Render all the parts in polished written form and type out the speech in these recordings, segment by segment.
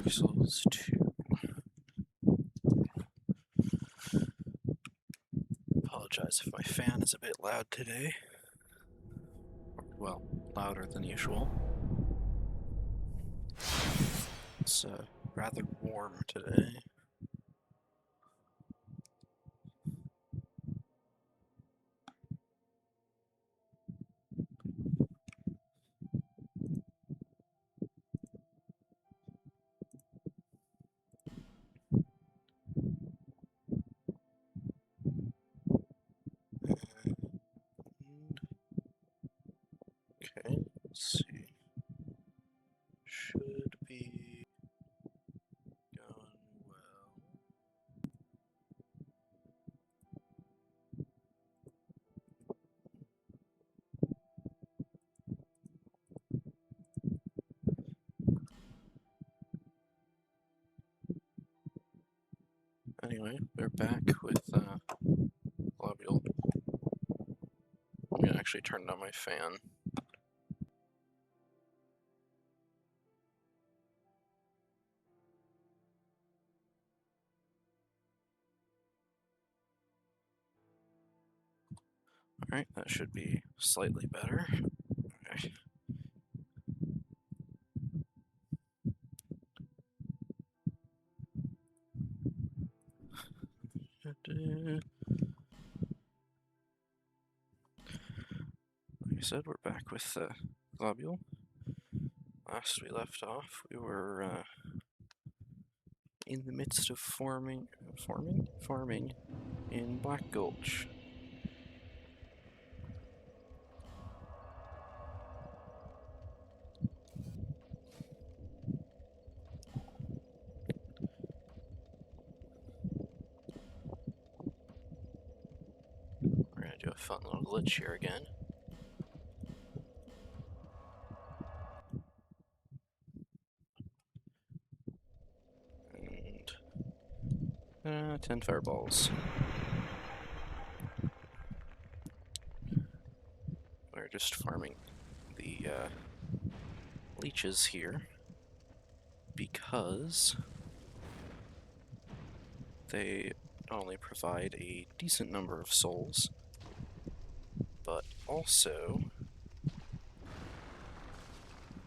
Pixels 2. Apologize if my fan is a bit loud today. Well, louder than usual. It's rather warm today. Okay, let's see. Should be going well. Anyway, we're back with globule. I'm gonna actually turn down my fan. Alright, that should be slightly better. Okay. Like I said, we're back with globule. Last we left off, we were in the midst of farming in Black Gulch. We're gonna do a fun little glitch here again. And 10 fireballs. We're just farming the leeches here because they not only provide a decent number of souls, but also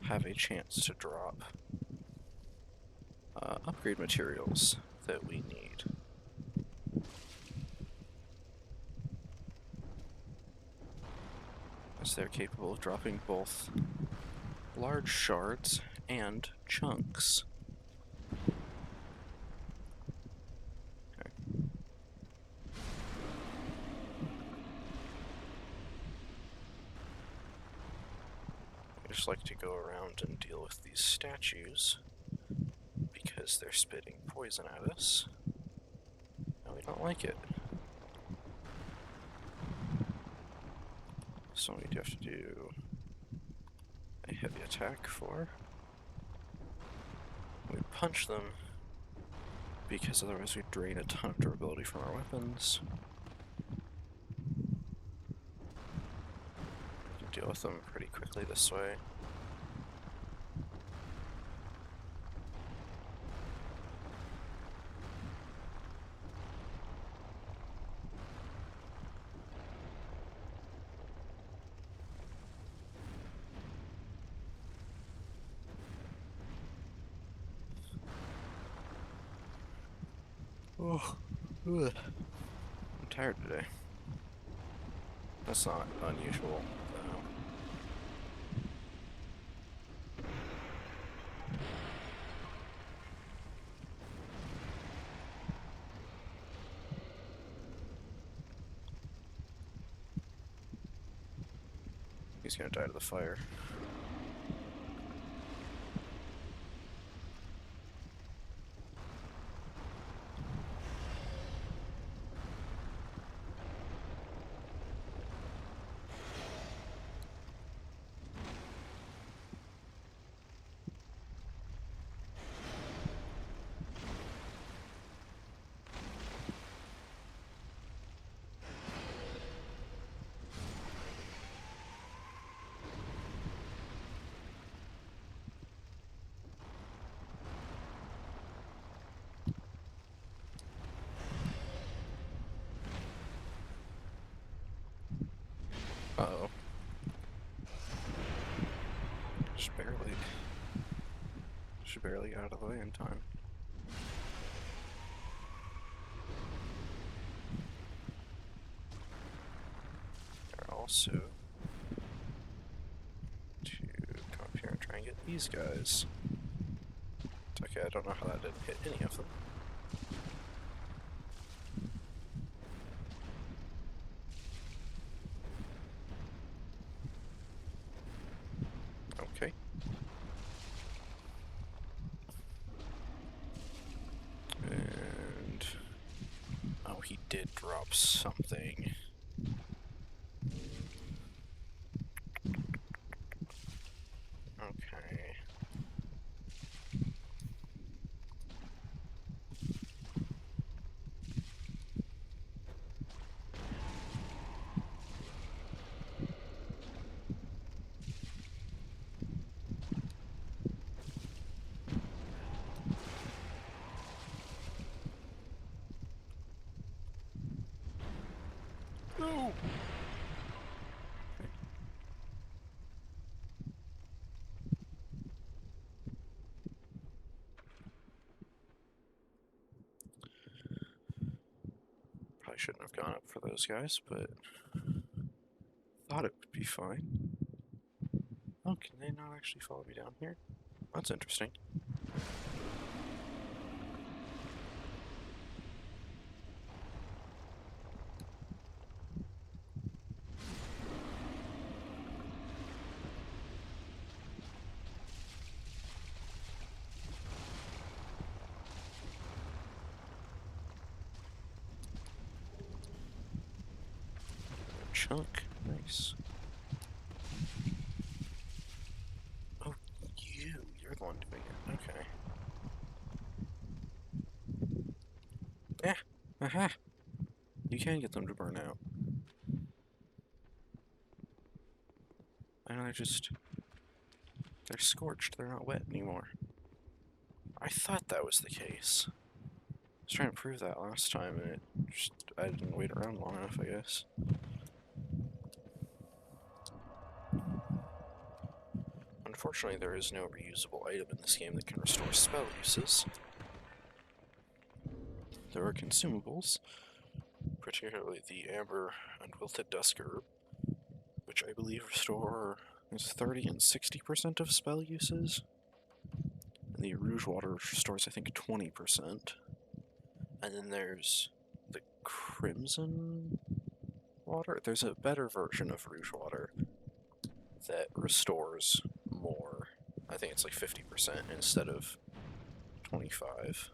have a chance to drop upgrade materials that we need. As they're capable of dropping both large shards and chunks. Okay. I just like to go around and deal with these statues because they're spitting poison at us, and we don't like it. So we do have to do a heavy attack for. We punch them because otherwise we drain a ton of durability from our weapons. We can deal with them pretty quickly this way. Oh, ugh. I'm tired today. That's not unusual, though. He's gonna die to the fire. actually barely got out of the way in time. They're also to come up here and try and get these guys. It's okay, I don't know how that didn't hit any of them. Okay. And oh, he did drop something. Okay. No! Probably shouldn't have gone up for those guys, but thought it would be fine. Oh, can they not actually follow me down here? That's interesting. Chunk. Nice. Oh, you're the one doing it. Okay. Yeah. Aha. You can get them to burn out. I know they're scorched. They're not wet anymore. I thought that was the case. I was trying to prove that last time, and I didn't wait around long enough, I guess. Unfortunately, there is no reusable item in this game that can restore spell uses. There are consumables, particularly the Amber and Wilted Dusk Herb, which I believe restore 30 and 60% of spell uses. And the Rouge Water restores, I think, 20%. And then there's the Crimson Water. There's a better version of Rouge Water that restores more. I think it's like 50% instead of 25.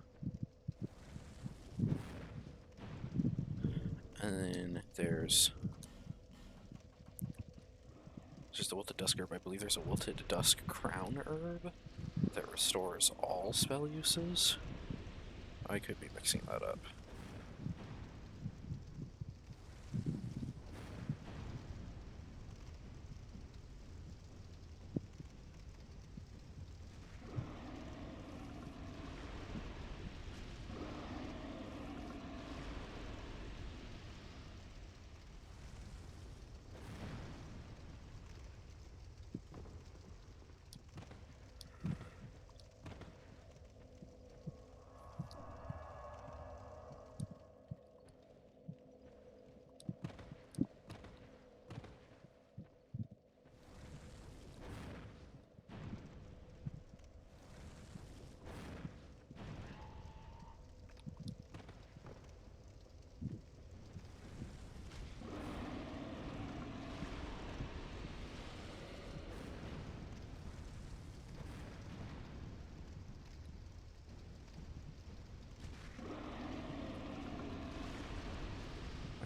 And then there's the Wilted Dusk Herb. I believe there's a Wilted Dusk Crown Herb that restores all spell uses. I could be mixing that up.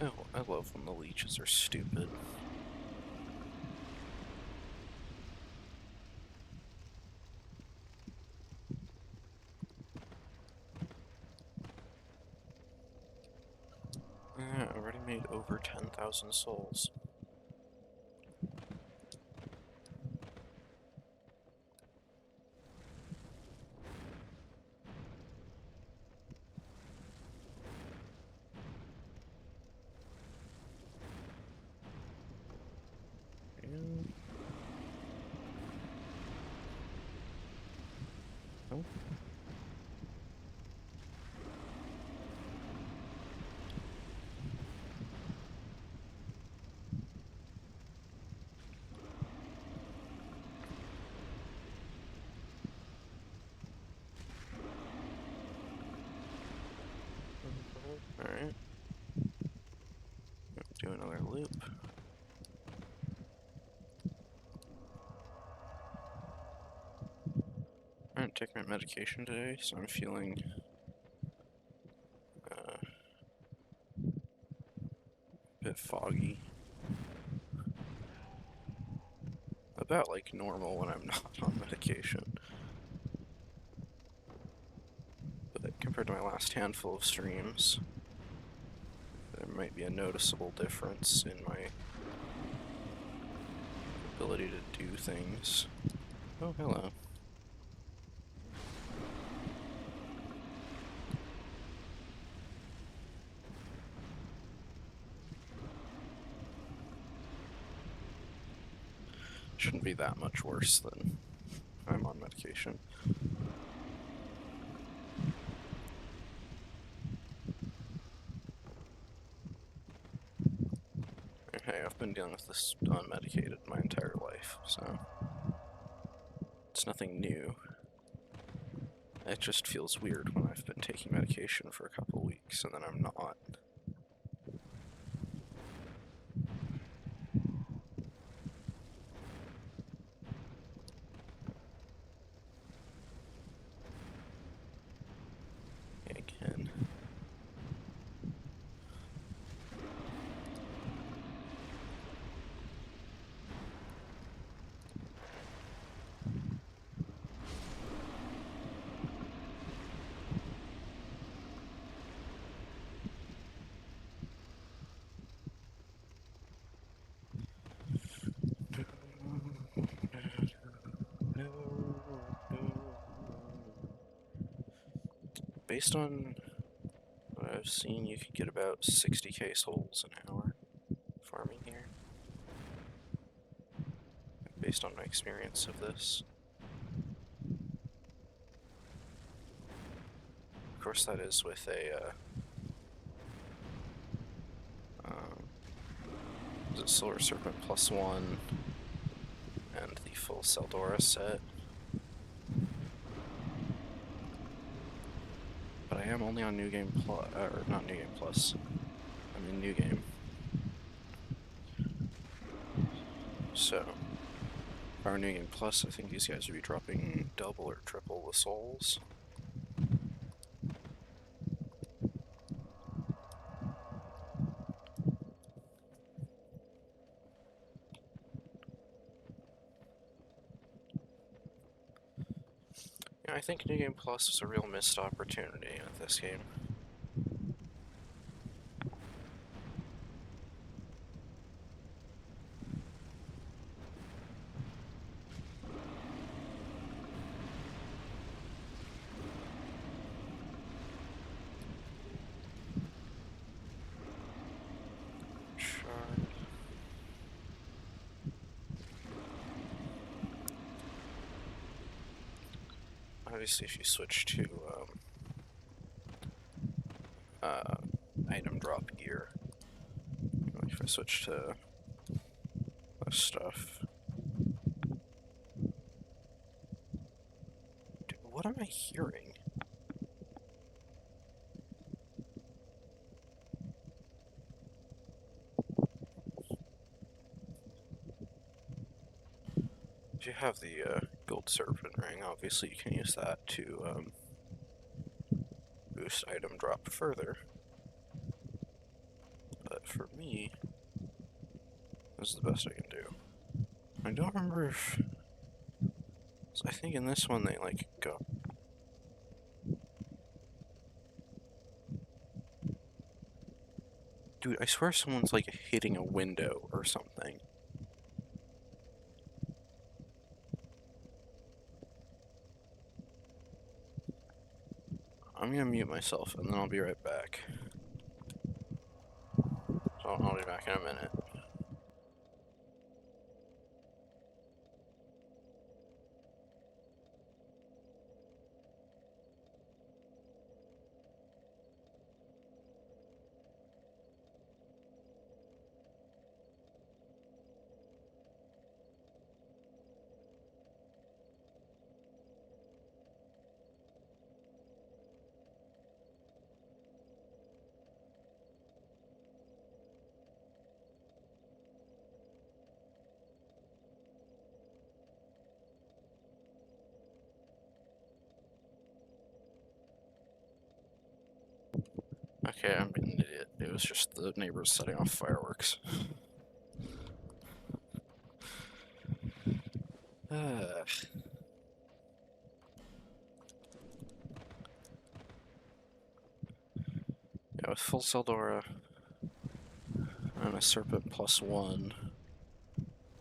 Oh, I love when the leeches are stupid. I already made over 10,000 souls. Oh, go. Alright. Do another loop. I didn't take my medication today, so I'm feeling a bit foggy. About like normal when I'm not on medication. But compared to my last handful of streams, there might be a noticeable difference in my ability to do things. Oh, hello. Shouldn't be that much worse than I'm on medication. Hey, I've been dealing with this unmedicated my entire life, so it's nothing new. It just feels weird when I've been taking medication for a couple weeks and then I'm not. Again. Based on what I've seen, you could get about 60k souls an hour farming here. Based on my experience of this. Of course, that is with a, is it Silver Serpent +1 and the full Seldora set. But I am only on New Game Plus, or not New Game Plus. I'm in New Game. So, if I were New Game Plus, I think these guys would be dropping double or triple the souls. Yeah, I think New Game Plus is a real missed opportunity with this game. Shard. Obviously, if you switch to item drop gear, like if I switch to this stuff. Dude, what am I hearing? If you have the gold serpent ring, obviously you can use that to boost item drop further. But for me, this is the best I can do. I don't remember if... So I think in this one they like go... Dude, I swear someone's like hitting a window or something. I'm gonna mute myself and then I'll be right back. So I'll be back in a minute. Okay, I'm an idiot. It was just the neighbors setting off fireworks. Yeah, with full Seldora and a Serpent +1,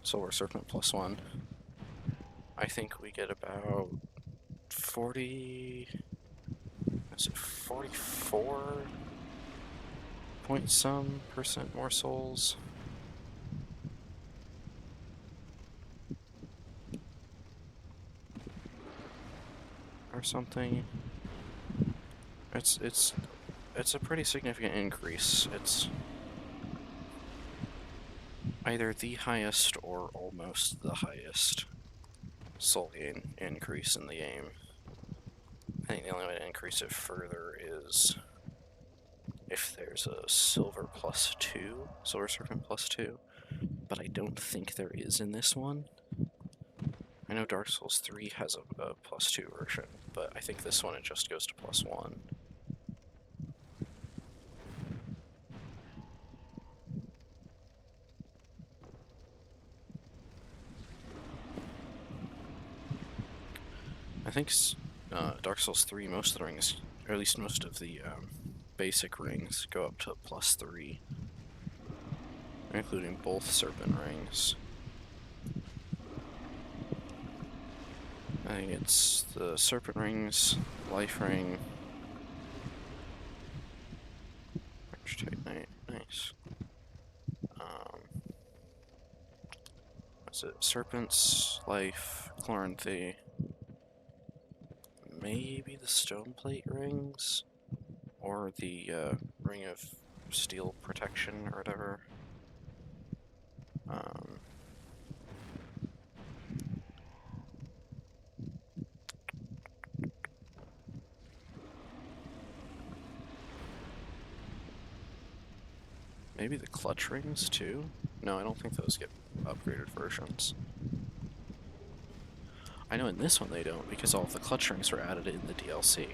Silver Serpent +1, I think we get about 40... is it 44 point some % more souls? Or something. It's a pretty significant increase. It's either the highest or almost the highest soul gain increase in the game. I think the only way to increase it further is if there's a Silver +2, Silver Serpent +2, but I don't think there is in this one. I know Dark Souls 3 has a +2 version, but I think this one it just goes to +1. I think Dark Souls 3, most of the rings, or at least most of the basic rings, go up to +3, including both Serpent rings. I think it's the Serpent rings, Life ring. Nice. What's it? Serpents, Life, Chloranthy. Maybe the Stone Plate rings? Or the Ring of Steel Protection or whatever. Maybe the Clutch rings too? No, I don't think those get upgraded versions. I know in this one they don't, because all of the Clutch rings were added in the DLC.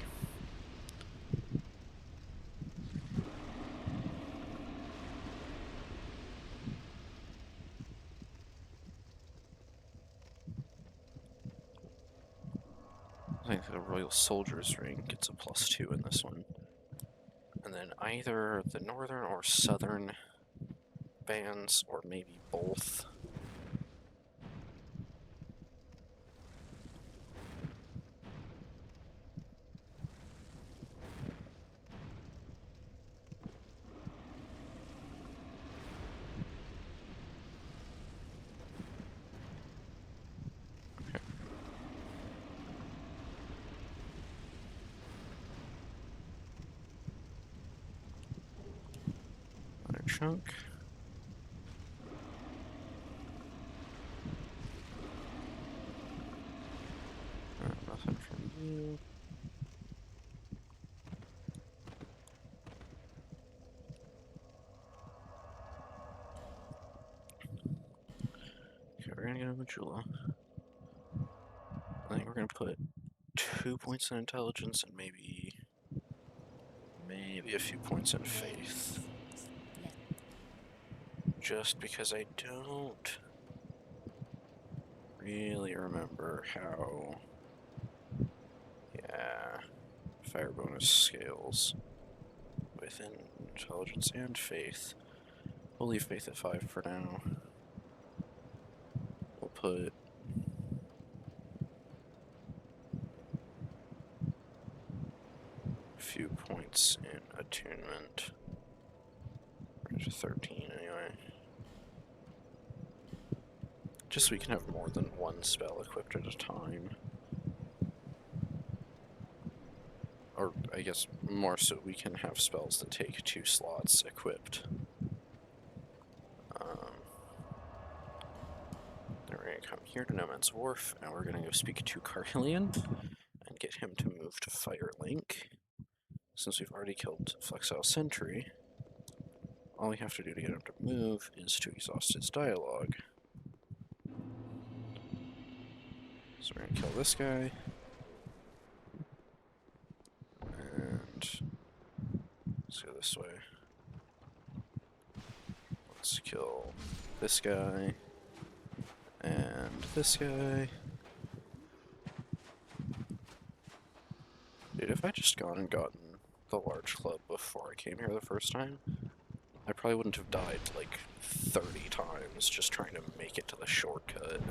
I think the Royal Soldier's ring gets a +2 in this one. And then either the Northern or Southern bands, or maybe both. Okay. Another chunk. Nothing from you. Okay, we're gonna get a Majula. I think we're gonna put 2 points in intelligence and maybe a few points in faith. Just because I don't really remember how, fire bonus scales within intelligence and faith. We'll leave faith at 5 for now. We'll put a few points in attunement. We're to 13 anyway. Just so we can have more than one spell equipped at a time. Or, I guess, more so we can have spells that take 2 slots equipped. Then we're going to come here to No Man's Wharf, and we're going to go speak to Carhillion, and get him to move to Firelink. Since we've already killed Flexile Sentry, all we have to do to get him to move is to exhaust his dialogue. So we're going to kill this guy. And let's go this way. Let's kill this guy. And this guy. Dude, if I just gone and gotten the large club before I came here the first time, I probably wouldn't have died like 30 times just trying to make it to the shortcut.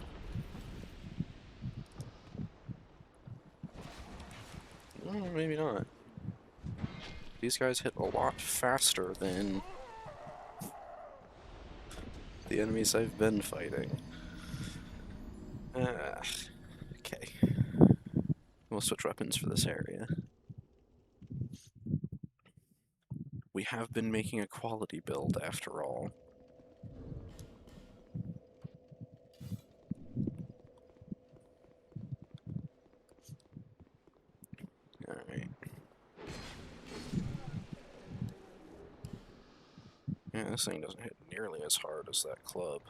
Maybe not. These guys hit a lot faster than the enemies I've been fighting. Okay. We'll switch weapons for this area. We have been making a quality build after all. Alright. Yeah, this thing doesn't hit nearly as hard as that club.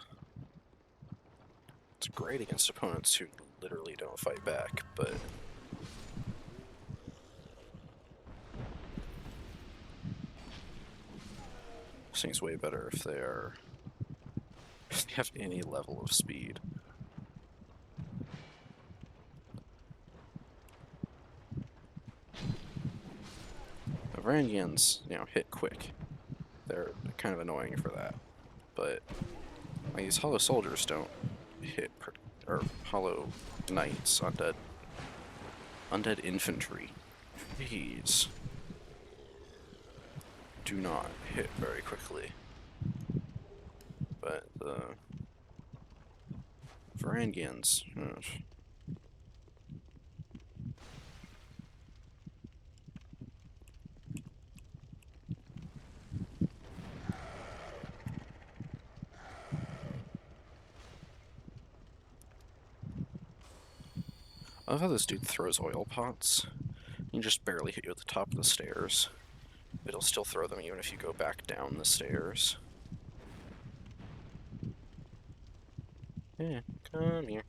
It's great against opponents who literally don't fight back, but... this thing's way better if they have any level of speed. The Varangians, hit quick. They're kind of annoying for that, but like, these hollow soldiers don't hit, or hollow knights, undead infantry. Jeez. Do not hit very quickly. But the Varangians, I love how this dude throws oil pots. You can just barely hit you at the top of the stairs. But it'll still throw them even if you go back down the stairs. Yeah, come here.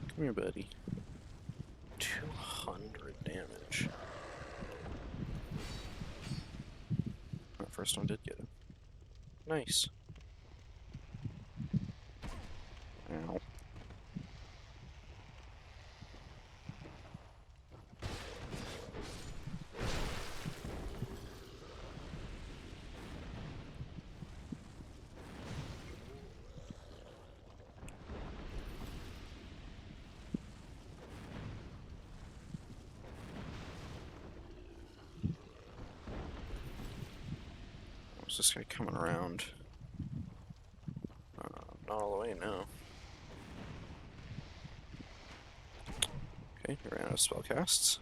Come here, buddy. 200 damage. That first one did get him. Nice. Ow. Is this guy coming around? Not all the way, no. Okay, he ran out of spellcasts.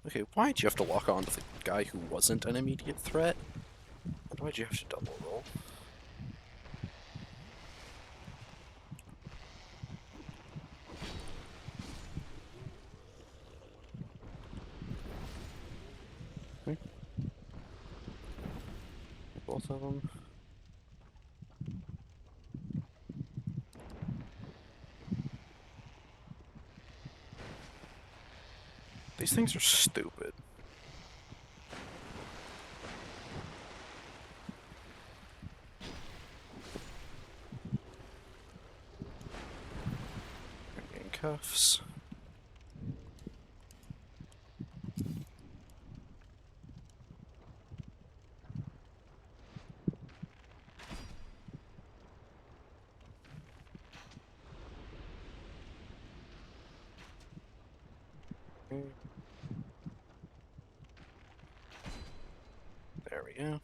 Okay, why'd you have to lock on to the guy who wasn't an immediate threat? And why'd you have to double roll? Okay. Both of them. These things are stupid. Getting cuffs. Okay. There we go.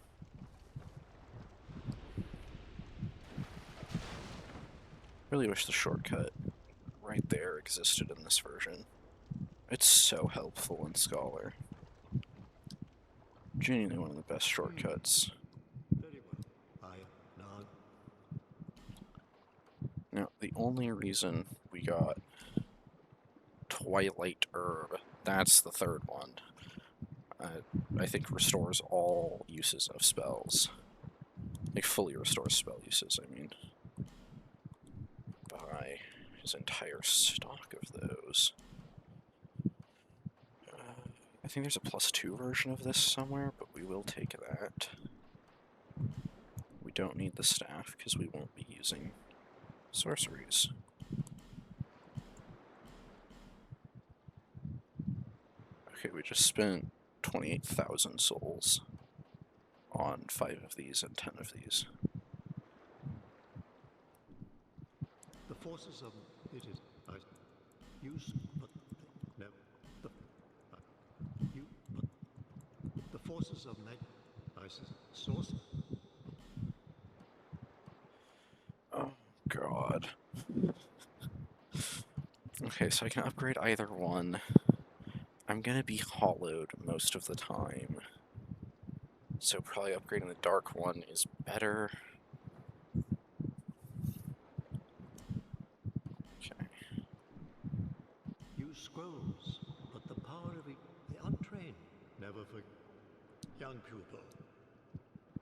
Really wish the shortcut right there existed in this version. It's so helpful in Scholar. Genuinely one of the best shortcuts. Very well. Now, the only reason we got Twilight Herb, that's the third one. I think restores all uses of spells. Like, fully restores spell uses, I mean. Buy his entire stock of those. I think there's a +2 version of this somewhere, but we will take that. We don't need the staff, because we won't be using sorceries. Okay, we just spent 28,000 souls on 5 of these and 10 of these. The forces of it is I use but no the you but the forces of night I source. Oh god. Okay, so I can upgrade either one. I'm gonna be hollowed most of the time, so probably upgrading the dark one is better. Okay. Use scrolls, but the power of the untrained never for young pupil.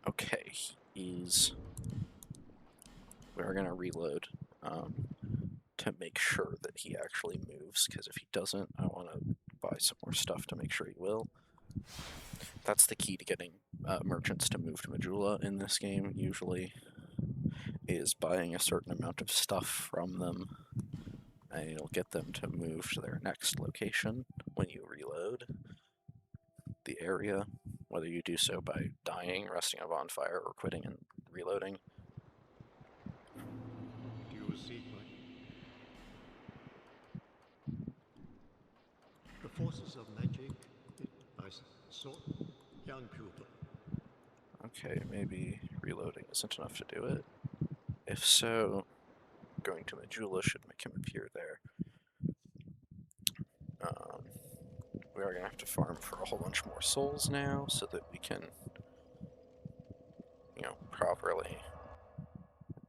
Okay, he's... We're gonna reload to make sure that he actually moves, because if he doesn't, I want to buy some more stuff to make sure he will. That's the key to getting merchants to move to Majula in this game, usually, is buying a certain amount of stuff from them, and it'll get them to move to their next location when you reload the area, whether you do so by dying, resting a bonfire, or quitting and reloading. Do you seek the forces of magic? I sought young pupil. Okay, maybe reloading isn't enough to do it. If so, going to Majula should make him appear there. We are going to have to farm for a whole bunch more souls now, so that we can, properly...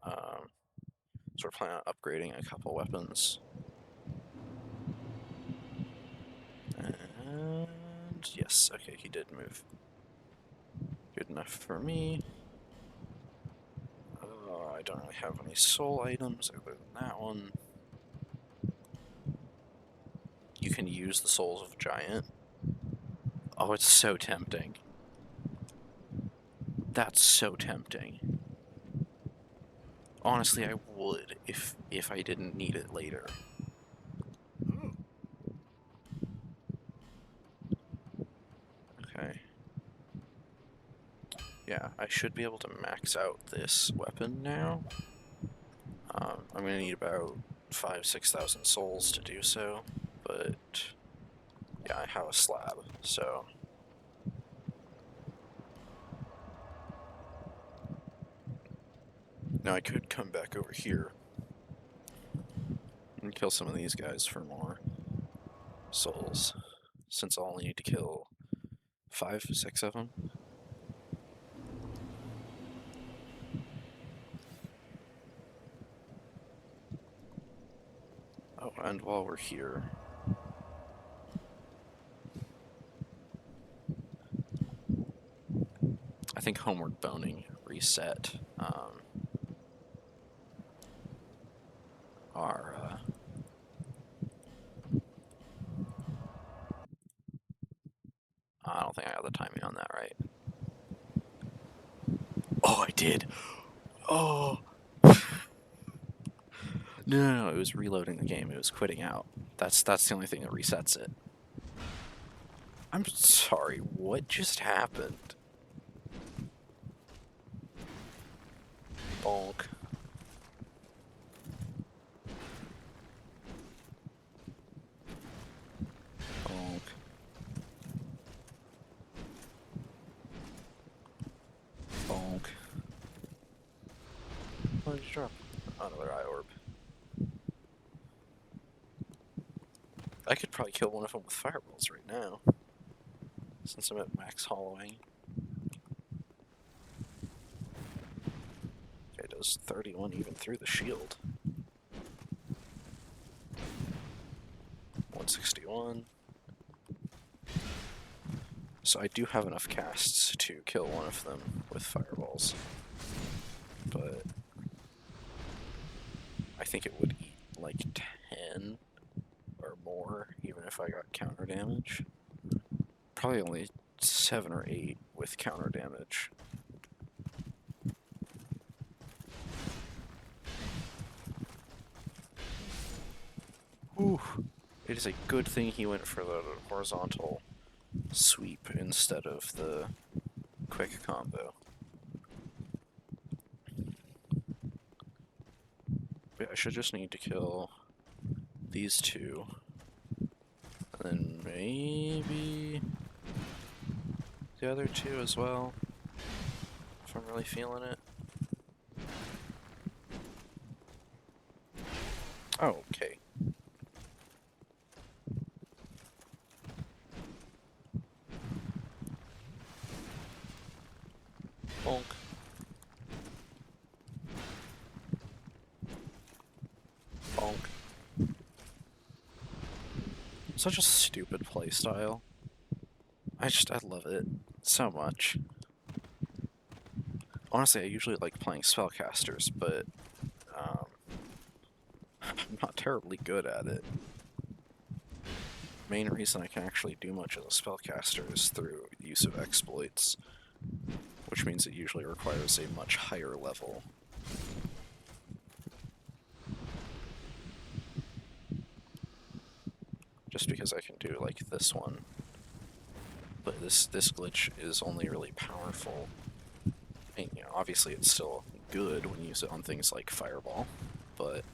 so we're planning on upgrading a couple weapons. And yes, okay, he did move. Good enough for me. I don't really have any soul items other than that one. You can use the souls of a giant. Oh, it's so tempting. That's so tempting. Honestly, I would if I didn't need it later. Okay. Yeah, I should be able to max out this weapon now. I'm gonna need about 5,000-6,000 souls to do so, but yeah, I have a slab, so... Now I could come back over here and kill some of these guys for more souls, since I'll only need to kill 5, 6 of them. Oh, and while we're here... I think Homeward Boning reset our... I don't think I got the timing on that right. Oh, I did! Oh! No, it was reloading the game. It was quitting out. That's the only thing that resets it. I'm sorry, what just happened? Bonk. Bonk. Bonk. What did you drop? Another eye orb. I could probably kill one of them with fireballs right now, since I'm at max hollowing. Okay, it does 31 even through the shield. 161. So I do have enough casts to kill one of them with fireballs. But I think it would eat like 10 or more, even if I got counter damage. Probably only 7 or 8 with counter damage. Ooh, it is a good thing he went for the horizontal sweep instead of the quick combo. But I should just need to kill these two. And then maybe the other two as well, if I'm really feeling it. Oh, okay. Bonk. Bonk. Such a stupid playstyle. I love it so much. Honestly, I usually like playing spellcasters, but I'm not terribly good at it. Main reason I can actually do much as a spellcaster is through the use of exploits, which means it usually requires a much higher level. Just because I can do like this one. But this glitch is only really powerful. And, you know, obviously it's still good when you use it on things like Fireball, but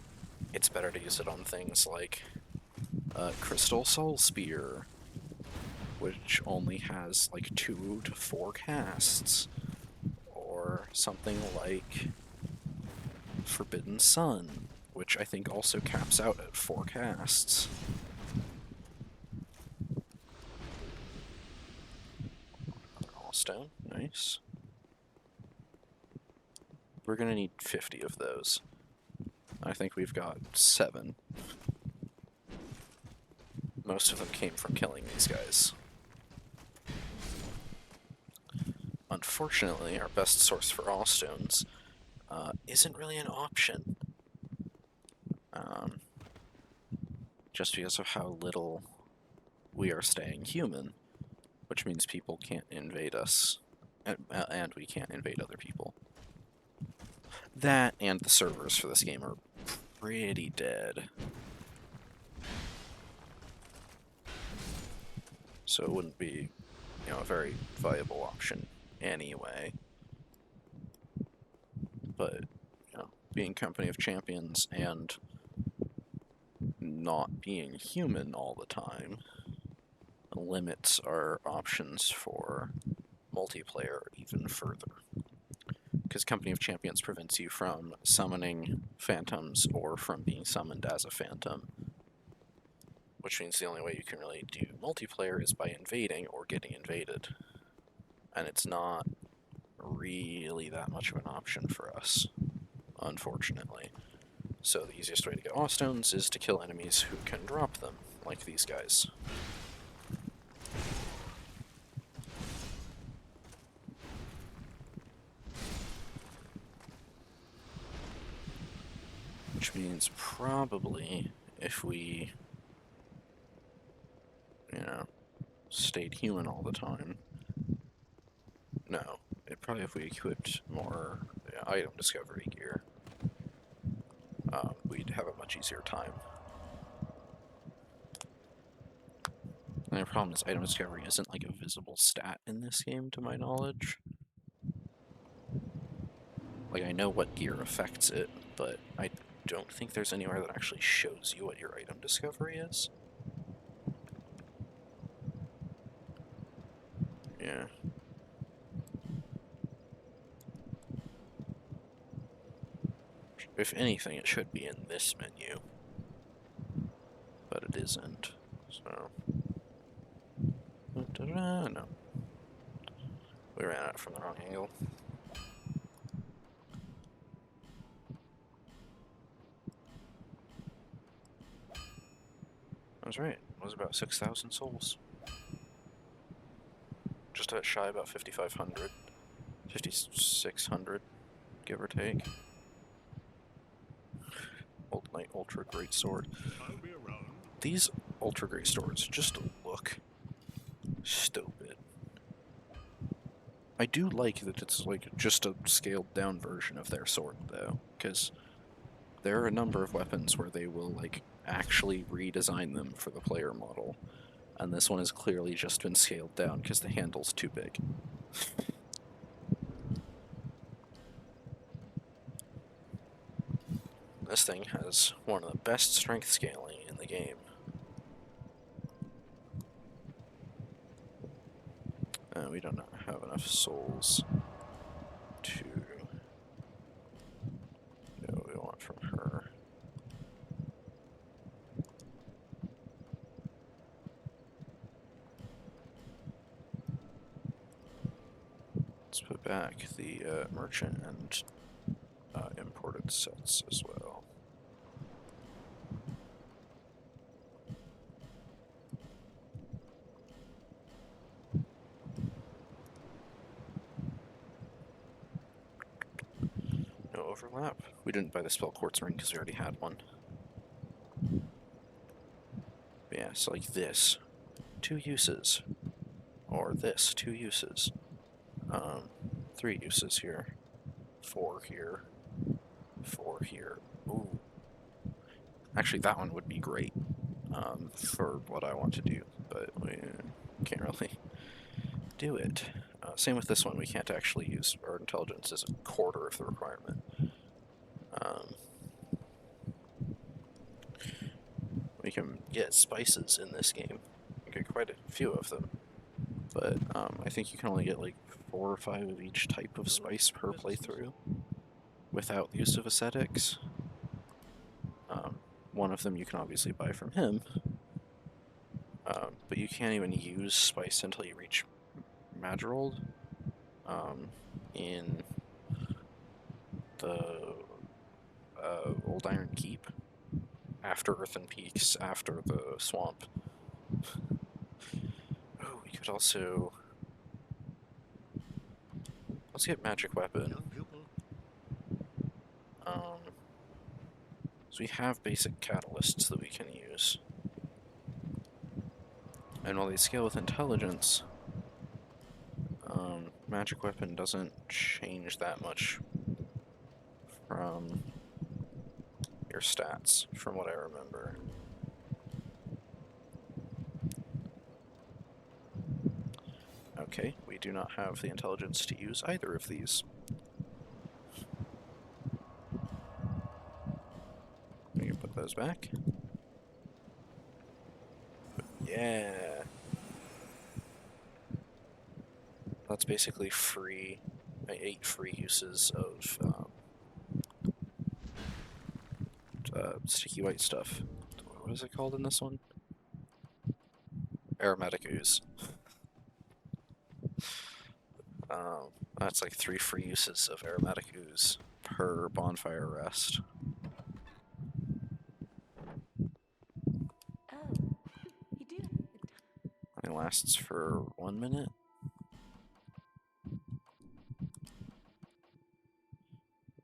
it's better to use it on things like Crystal Soul Spear, which only has like 2 to 4 casts, or something like Forbidden Sun, which I think also caps out at 4 casts. Another Allstone, nice. We're gonna need 50 of those. I think we've got 7. Most of them came from killing these guys. Unfortunately, our best source for Allstones isn't really an option. Just because of how little we are staying human, which means people can't invade us, and we can't invade other people. That and the servers for this game are pretty dead. So it wouldn't be, you know, a very viable option anyway. But, you know, being Company of Champions and not being human all the time limits our options for multiplayer even further. Because Company of Champions prevents you from summoning phantoms or from being summoned as a phantom. Which means the only way you can really do multiplayer is by invading or getting invaded. And it's not really that much of an option for us, unfortunately. So the easiest way to get Allstones is to kill enemies who can drop them, like these guys. Which means probably if we, you know, stayed human all the time. No, probably if we equipped more item discovery gear, we'd have a much easier time. The only problem is item discovery isn't like a visible stat in this game, to my knowledge. Like, I know what gear affects it, but I don't think there's anywhere that actually shows you what your item discovery is. Yeah. If anything, it should be in this menu. But it isn't, so... No. We ran out from the wrong angle. I was right. It was about 6,000 souls. shy about 5,500. 5,600, give or take. Old Knight Ultra Great Sword. I'll be around. These Ultra Great Swords just look stupid. I do like that it's like just a scaled down version of their sword though, because there are a number of weapons where they will like actually redesign them for the player model, and this one has clearly just been scaled down because the handle's too big. This thing has one of the best strength scaling in the game. We don't have enough souls to know what we want from her. Let's put back the merchant and imported sets as well. No overlap. We didn't buy the spell quartz ring because we already had one. But yeah, so like this, 2 uses. Or this, 2 uses. 3 uses here. 4 here. 4 here. Ooh. Actually, that one would be great for what I want to do, but we can't really do it. Same with this one, we can't actually use our intelligence as a quarter of the requirement. We can get spices in this game. We get quite a few of them, but I think you can only get like 4 or 5 of each type of spice per playthrough without the use of ascetics. One of them you can obviously buy from him, but you can't even use spice until you reach Madrold in the Old Iron Keep, after Earthen Peaks, after the swamp. Oh, we could also... Let's get magic weapon. So we have basic catalysts that we can use. And while they scale with intelligence, magic weapon doesn't change that much from your stats, from what I remember. Okay, we do not have the intelligence to use either of these. We can put those back. Yeah. That's basically free, 8 free uses of sticky white stuff. What is it called in this one? Aromatic ooze. That's like 3 free uses of aromatic ooze per bonfire rest. Oh, you do. It lasts for 1 minute.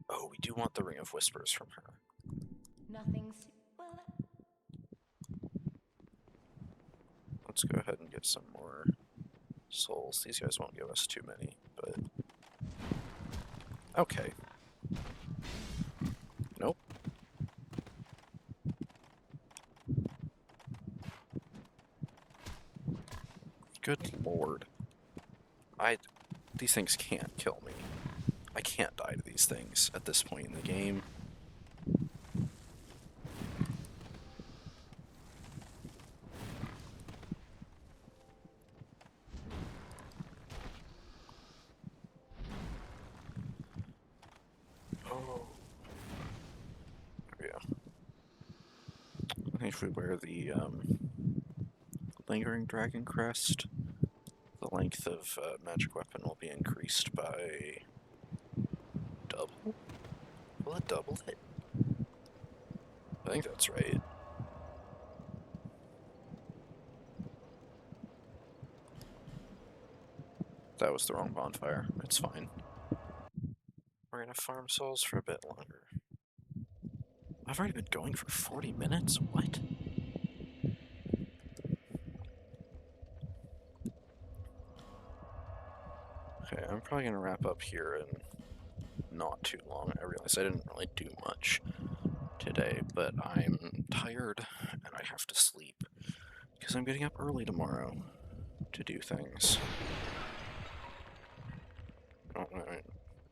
Oh, we do want the Ring of Whispers from her. Nothing's well. Let's go ahead and get some more souls. These guys won't give us too many, but... Okay. Nope. Good lord. These things can't kill me. I can't die to these things at this point in the game. Oh. There we go. I think if we wear the Lingering Dragon Crest, the length of magic weapon will be increased by double? Will it double it? I think that's right. that was the wrong bonfire. It's fine. We're gonna farm souls for a bit longer. I've already been going for 40 minutes? What? Okay, I'm probably gonna wrap up here in not too long. I realize I didn't really do much today, but I'm tired and I have to sleep because I'm getting up early tomorrow to do things. Oh,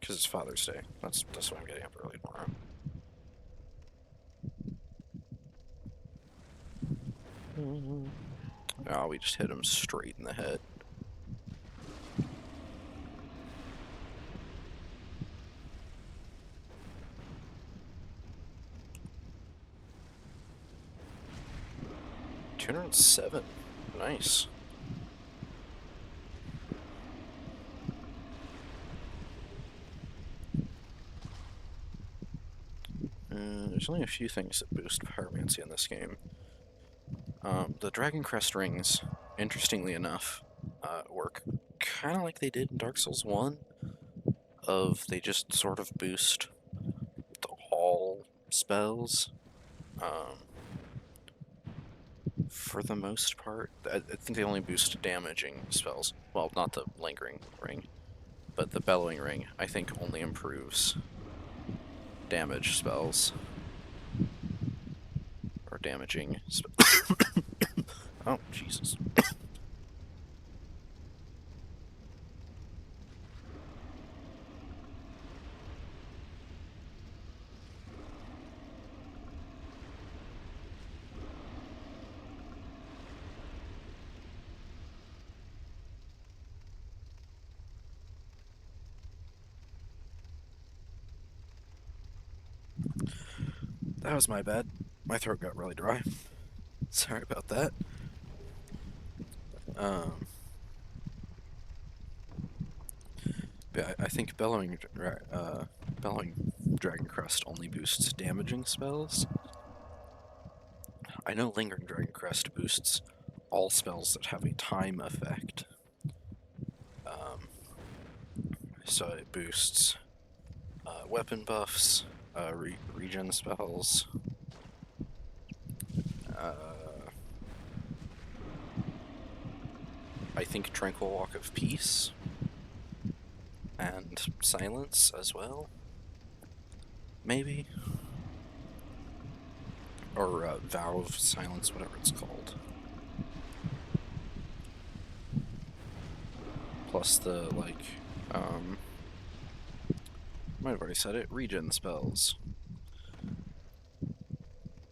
because it's Father's Day. That's why I'm getting up early tomorrow. Oh, we just hit him straight in the head. $207. Nice. There's only a few things that boost pyromancy in this game. The Dragon Crest rings, interestingly enough, work kind of like they did in Dark Souls 1, they just sort of boost all spells. For the most part, I think they only boost damaging spells. Well, not the Lingering Ring, but the Bellowing Ring, I think, only improves damage spells. Or damaging spells. Oh, Jesus. That was my bad. My throat got really dry. Sorry about that. But I think Bellowing Dragon Crest only boosts damaging spells. I know Lingering Dragon Crest boosts all spells that have a time effect. So it boosts weapon buffs, regen spells, I think Tranquil Walk of Peace, and Silence as well, maybe? Or Vow of Silence, whatever it's called. Plus the, like, might have already said it, regen spells.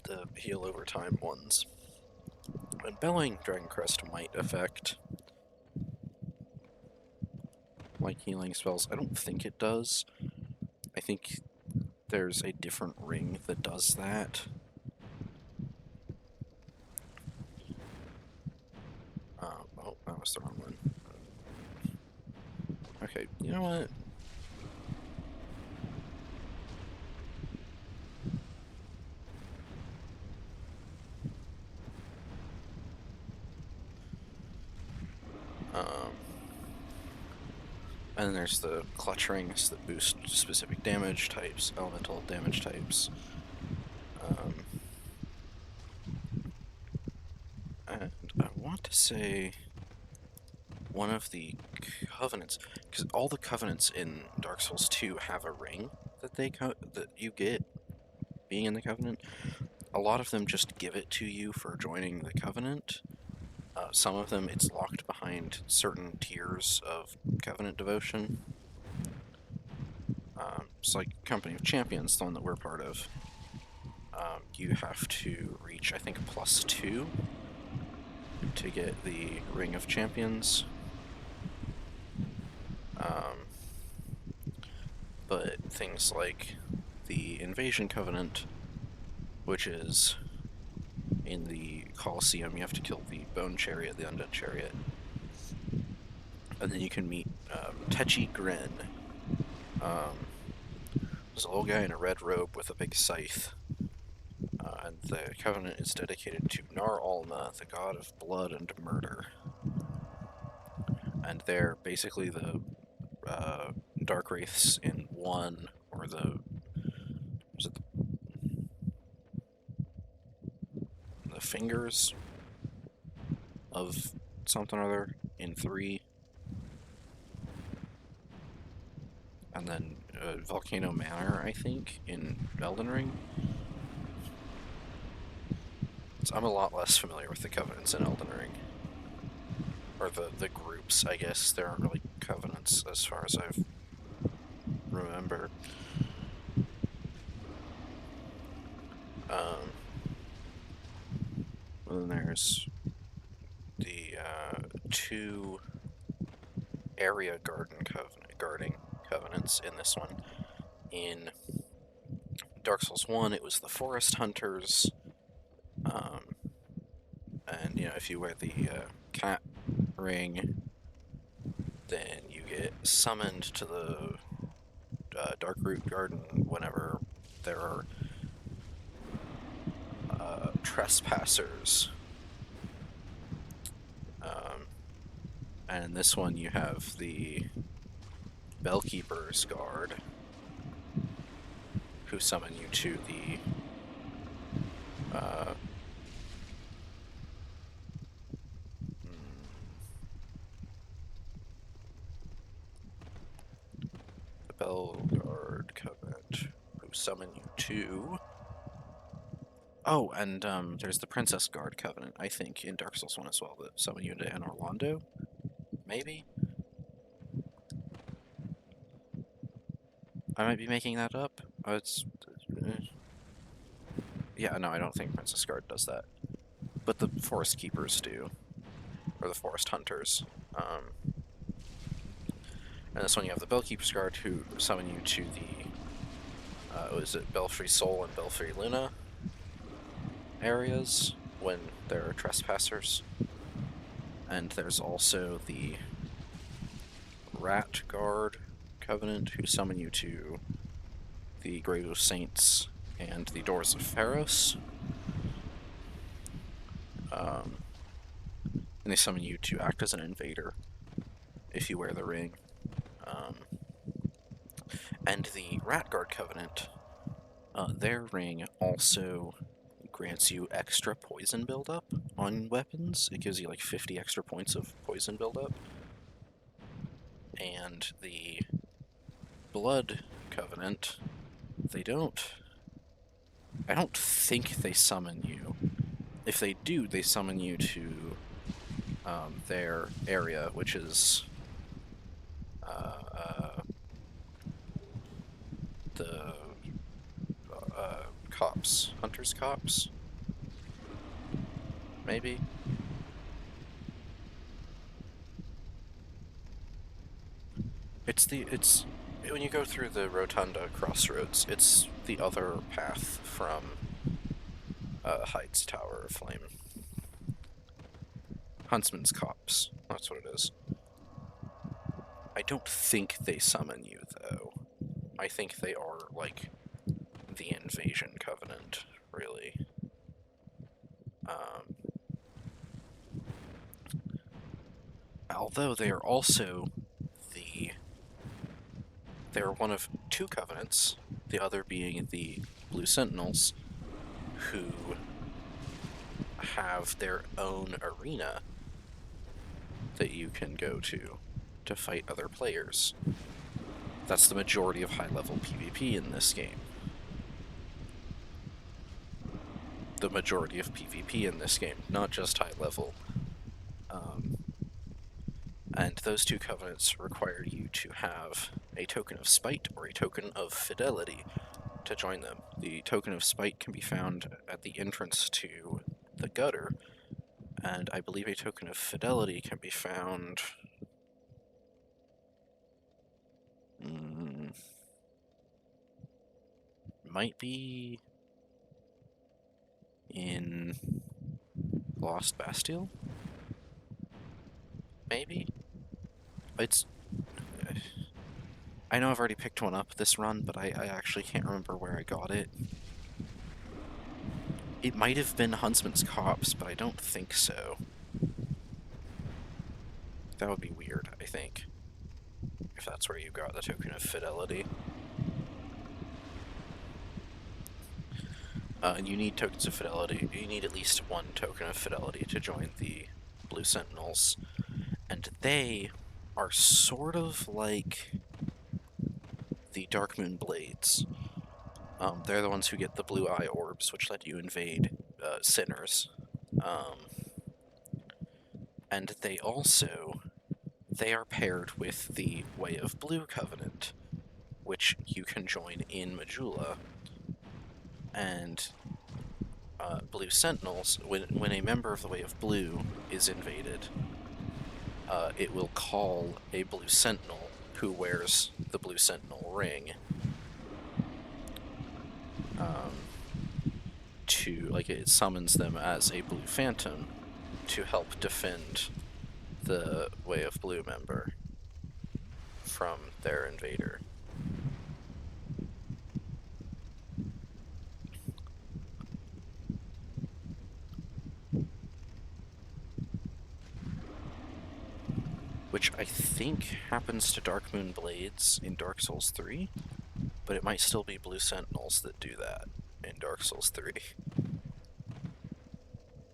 The heal over time ones. And Bellowing Dragon Crest might affect, like, healing spells. I don't think it does. I think there's a different ring that does that. Oh, that was the wrong one. Okay, you know what? And then there's the clutch rings that boost specific damage types, elemental damage types. And I want to say one of the covenants, because all the covenants in Dark Souls 2 have a ring that that you get being in the covenant. A lot of them just give it to you for joining the covenant. Some of them it's locked behind certain tiers of covenant devotion. It's like Company of Champions, the one that we're part of. You have to reach, I think, +2 to get the Ring of Champions. But things like the Invasion Covenant, which is in the Colosseum, you have to kill the Bone Chariot, the Undead Chariot. And then you can meet Techi Gren. There's a little guy in a red robe with a big scythe. And the Covenant is dedicated to Nar Alma, the god of blood and murder. and they're basically the dark wraiths in one, or was it the fingers of something or other in 3, and then Volcano Manor, I think, in Elden Ring. So I'm a lot less familiar with the covenants in Elden Ring. Or the groups, I guess. There aren't really covenants as far as I remember. And then there's the 2 area guarding covenants in this one. In Dark Souls 1, it was the Forest Hunters. And, if you wear the cat ring, then you get summoned to the Darkroot Garden whenever there are trespassers. And in this one, you have the Bellkeeper's Guard, who summon you to the Belguard Covenant, who summon you to... Oh, and there's the Princess Guard Covenant, I think, in Dark Souls 1 as well, that summon you to Anor Londo? Maybe? I might be making that up. Yeah, no, I don't think Princess Guard does that. But the Forest Keepers do. Or the Forest Hunters. And this one you have the Bellkeeper's Guard, who summon you to the... was it Belfry Sol and Belfry Luna areas when there are trespassers. And there's also the Rat Guard Covenant, who summon you to the Grave of Saints and the Doors of Pharos. And they summon you to act as an invader if you wear the ring. And the Rat Guard Covenant, their ring also grants you extra poison buildup on weapons. It gives you like 50 extra points of poison buildup. And the Blood Covenant, I don't think they summon you. If they do, they summon you to their area, which is the Cops. Hunter's Cops? Maybe? It's when you go through the Rotunda Crossroads, it's the other path from Hyde's Tower of Flame. Huntsman's Copse, that's what it is. I don't think they summon you, though. I think they are, like, the Invasion Covenant, really. Although they are also they're one of 2 covenants, the other being the Blue Sentinels, who have their own arena that you can go to fight other players. That's the majority of high-level PvP in this game. The majority of PvP in this game, not just high-level. And those 2 covenants require you to have a token of spite or a token of fidelity to join them. The token of spite can be found at the entrance to the gutter, and I believe a token of fidelity can be found... might be in Lost Bastille? Maybe? I know I've already picked one up this run, but I actually can't remember where I got it. It might have been Huntsman's Copse, but I don't think so. That would be weird, I think. If that's where you got the token of fidelity. And you need tokens of fidelity. You need at least one token of fidelity to join the Blue Sentinels. And they are sort of like the Darkmoon Blades. They're the ones who get the blue eye orbs, which let you invade sinners. And they are paired with the Way of Blue Covenant, which you can join in Majula. And Blue Sentinels, when a member of the Way of Blue is invaded, it will call a Blue Sentinel who wears the Blue Sentinel ring it summons them as a Blue Phantom to help defend the Way of Blue member from their invader. Which I think happens to Darkmoon Blades in Dark Souls 3, but it might still be Blue Sentinels that do that in Dark Souls 3.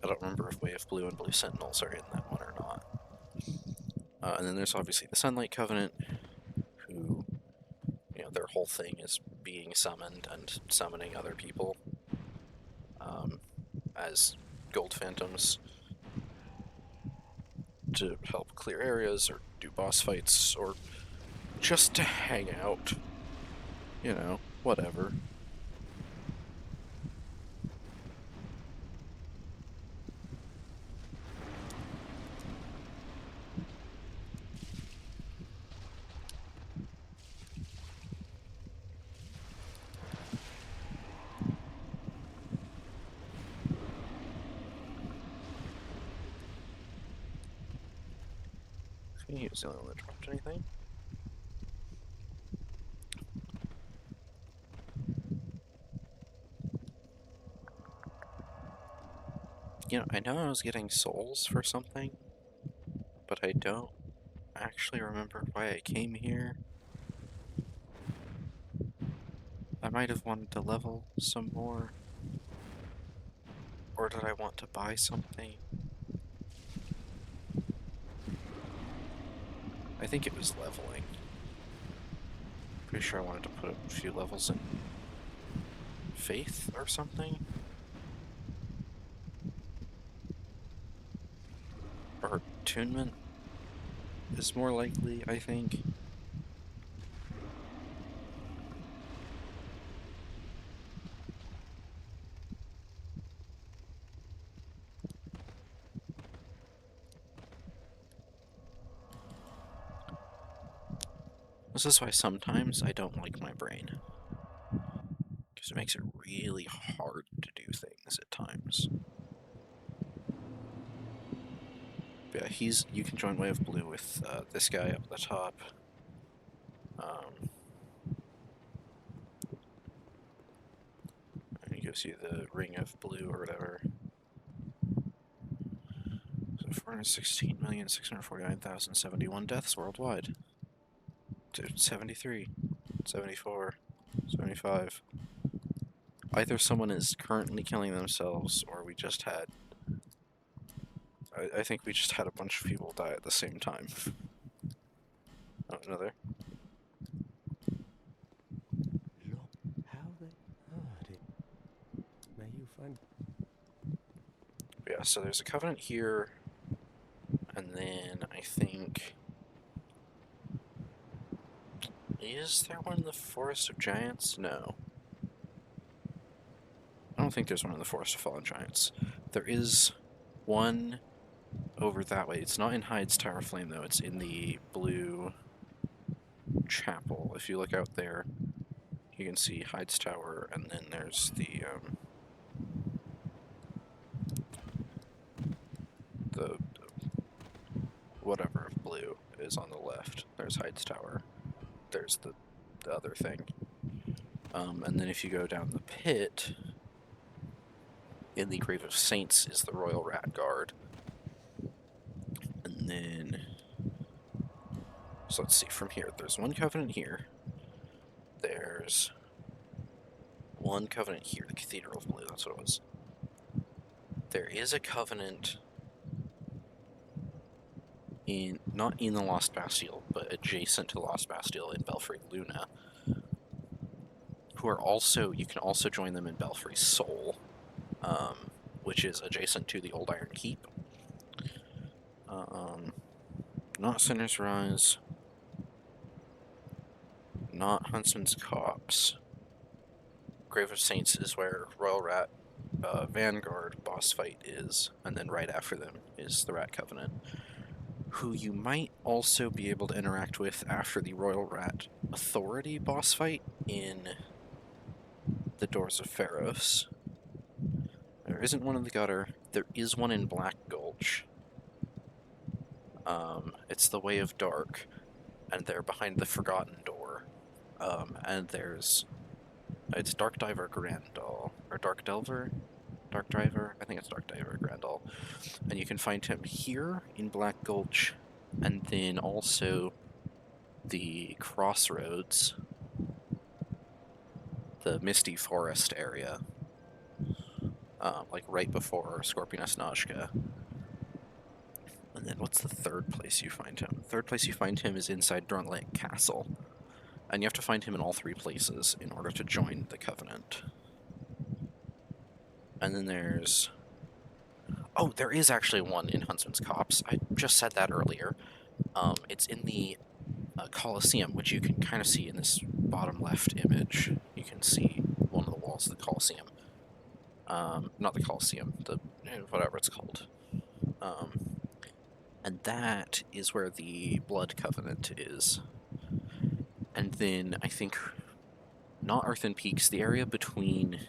I don't remember if Way of Blue and Blue Sentinels are in that one or not. And then there's obviously the Sunlight Covenant, who, their whole thing is being summoned and summoning other people as Gold Phantoms to help clear areas or do boss fights or just to hang out. Whatever. He was the only one that dropped anything. I know I was getting souls for something, but I don't actually remember why I came here. I might have wanted to level some more. Or did I want to buy something? I think it was leveling. Pretty sure I wanted to put a few levels in Faith or something? Or Attunement is more likely, I think. This is why sometimes I don't like my brain. Because it makes it really hard to do things at times. But yeah, you can join Way of Blue with this guy up at the top. And he gives you the Ring of Blue or whatever. So 416,649,071 deaths worldwide. 73, 74, 75. Either someone is currently killing themselves, or we just had... I think we just had a bunch of people die at the same time. Oh, another. Look how they heard it. May you find... Yeah, so there's a covenant here, and then I think... Is there one in the Forest of Giants? No. I don't think there's one in the Forest of Fallen Giants. There is one over that way. It's not in Hyde's Tower of Flame, though. It's in the Blue Chapel. If you look out there, you can see Hyde's Tower, and then there's the whatever of blue is on the left. There's Hyde's Tower. There's the other thing. And then if you go down the pit, in the Grave of Saints is the Royal Rat Guard. And then So let's see, from here, there's one covenant here. There's one covenant here, the Cathedral of Blue, that's what it was. There is a covenant not in the Lost Bastille, but adjacent to Lost Bastille in Belfry Luna, who are also, you can also join them in Belfry Soul, which is adjacent to the Old Iron Keep. Not Sinner's Rise, not Huntsman's Copse. Grave of Saints is where Royal Rat Vanguard boss fight is, and then right after them is the Rat Covenant, who you might also be able to interact with after the Royal Rat Authority boss fight in the Doors of Pharos. There isn't one in the Gutter. There is one in Black Gulch. It's the Way of Dark, and they're behind the Forgotten Door. And it's Dark Diver Grandal, or Dark Delver? Dark Driver? I think it's Dark Diver Grandal. And you can find him here in Black Gulch, and then also the Crossroads, the Misty Forest area, like right before Scorpionus Najka. And then what's the third place you find him? The third place you find him is inside Drunglake Castle. And you have to find him in all three places in order to join the Covenant. And then there's... Oh, there is actually one in Huntsman's Copse. I just said that earlier. It's in the Colosseum, which you can kind of see in this bottom left image. You can see one of the walls of the Colosseum. Not the Colosseum, whatever it's called. And that is where the Blood Covenant is. And then, I think, not Earthen Peaks, the area between...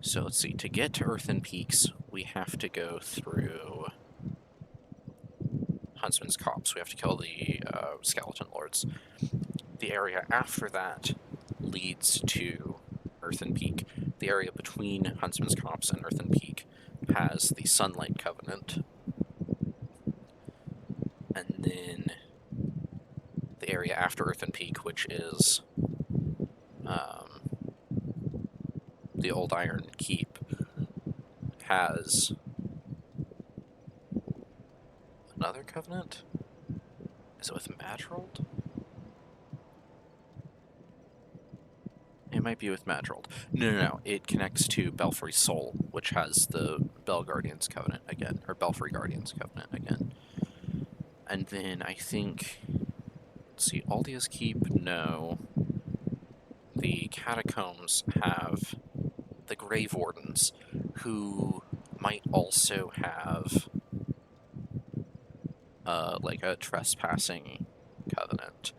So, let's see, to get to Earthen Peaks, we have to go through Huntsman's Copse. We have to kill the Skeleton Lords. The area after that leads to Earthen Peak. The area between Huntsman's Copse and Earthen Peak has the Sunlight Covenant. And then the area after Earthen Peak, which is the Old Iron Keep, has another covenant? Is it with Madrold? It might be with Madrold. No. It connects to Belfry Soul, which has the Bell Guardians Covenant again, or Belfry Guardians Covenant again. And then I think, let's see, Aldia's Keep, no. The Catacombs have the Grave Wardens, who might also have like a trespassing covenant.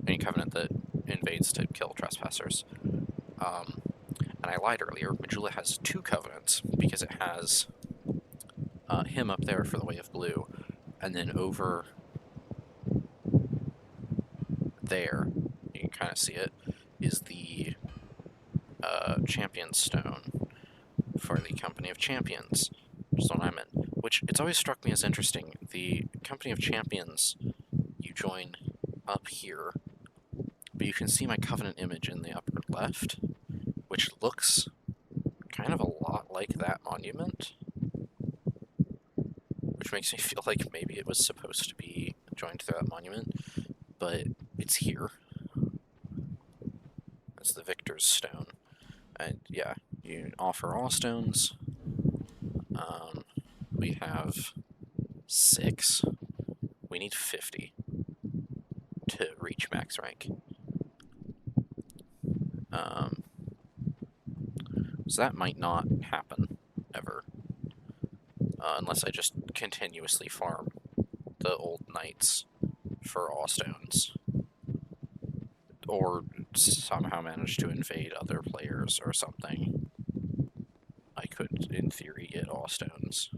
Any covenant that invades to kill trespassers. And I lied earlier, Majula has two covenants, because it has him up there for the Way of Blue, and then over there, you can kind of see it, is the Champion Stone for the Company of Champions, which is what I'm in. Which, it's always struck me as interesting. The Company of Champions, you join up here, but you can see my Covenant image in the upper left, which looks kind of a lot like that monument, which makes me feel like maybe it was supposed to be joined through that monument, but it's here. That's the Victor's Stone. And yeah, you offer all stones. We have 6. We need 50 to reach max rank. So that might not happen ever, unless I just continuously farm the old knights for all stones, or somehow manage to invade other players or something. I could, in theory, get all stones.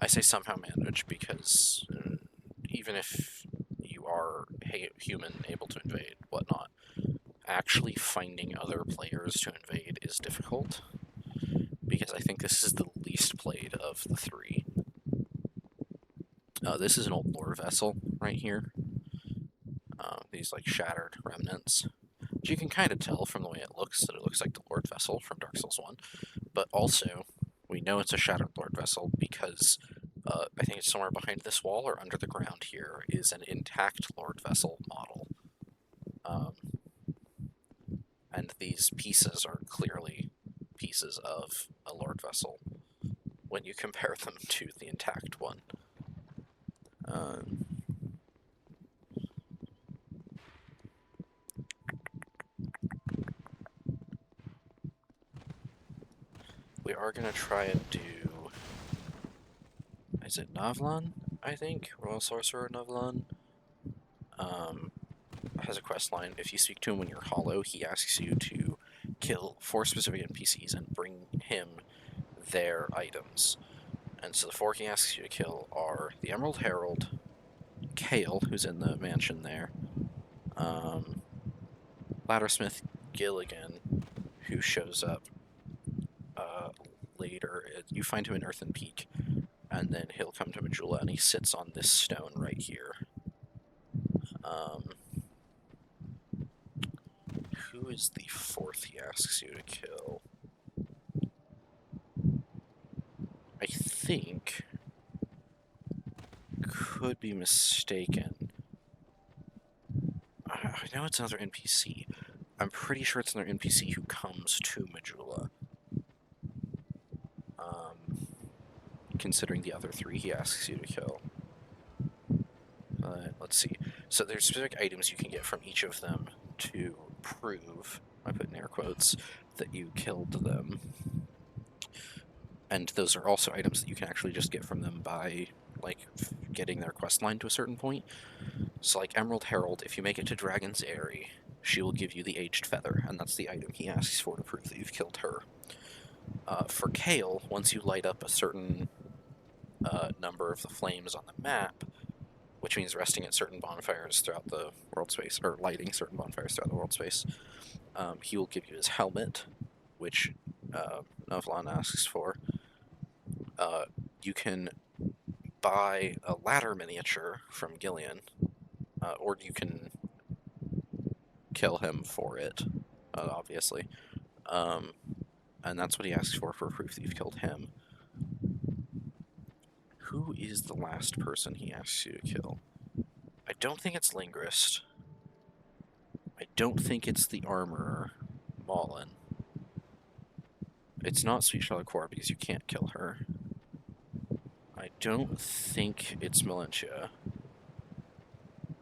I say somehow manage because even if you are human, able to invade, whatnot, actually finding other players to invade is difficult, because I think this is the least played of the 3. This is an old lore vessel right here. these like shattered remnants. You can kind of tell from the way it looks that it looks like the Lord Vessel from Dark Souls 1, but also we know it's a shattered Lord Vessel because I think it's somewhere behind this wall or under the ground here is an intact Lord Vessel model. And these pieces are clearly pieces of a Lord Vessel when you compare them to the intact one. We are going to try and do... Is it Navlan, I think? Royal Sorcerer Navlan? Has a quest line. If you speak to him when you're hollow, he asks you to kill 4 specific NPCs and bring him their items. And so the 4 he asks you to kill are the Emerald Herald, Kale, who's in the mansion there, Laddersmith Gilligan, who shows up later. You find him in Earthen Peak, and then he'll come to Majula, and he sits on this stone right here. Who is the 4th he asks you to kill? I think... Could be mistaken. I know it's another NPC. I'm pretty sure it's another NPC who comes to Majula. Considering the other 3 he asks you to kill. Let's see. So there's specific items you can get from each of them to prove, I put in air quotes, that you killed them. And those are also items that you can actually just get from them by, like, getting their quest line to a certain point. So, like, Emerald Herald, if you make it to Dragon's Eyrie, she will give you the Aged Feather, and that's the item he asks for to prove that you've killed her. For Kale, once you light up a certain number of the flames on the map, which means resting at certain bonfires throughout the world space, or lighting certain bonfires throughout the world space, he will give you his helmet, which Navlan asks for. You can buy a ladder miniature from Gillian, or you can kill him for it, obviously. And that's what he asks for proof that you've killed him. Who is the last person he asks you to kill? I don't think it's Lingrist. I don't think it's the Armorer, Malin. It's not Sweet Charlotte Core because you can't kill her. I don't think it's Melentia.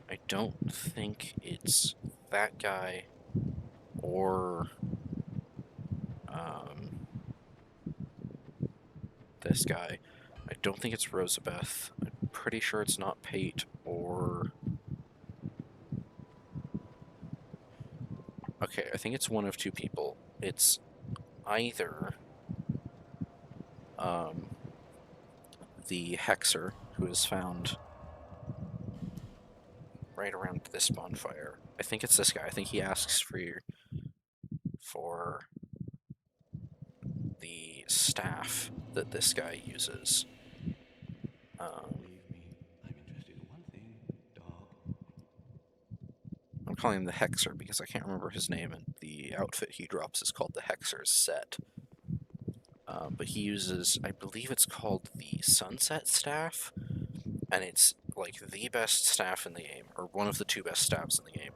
I don't think it's that guy or this guy. I don't think it's Rosabeth. I'm pretty sure it's not Pate or... Okay, I think it's one of 2 people. It's either the Hexer, who is found right around this bonfire. I think it's this guy. I think he asks for the staff that this guy uses. Believe me, I'm interested in one thing, dog. I'm calling him the Hexer because I can't remember his name, and the outfit he drops is called the Hexer's Set. But he uses, I believe it's called the Sunset Staff, and it's like the best staff in the game, or one of the 2 best staffs in the game,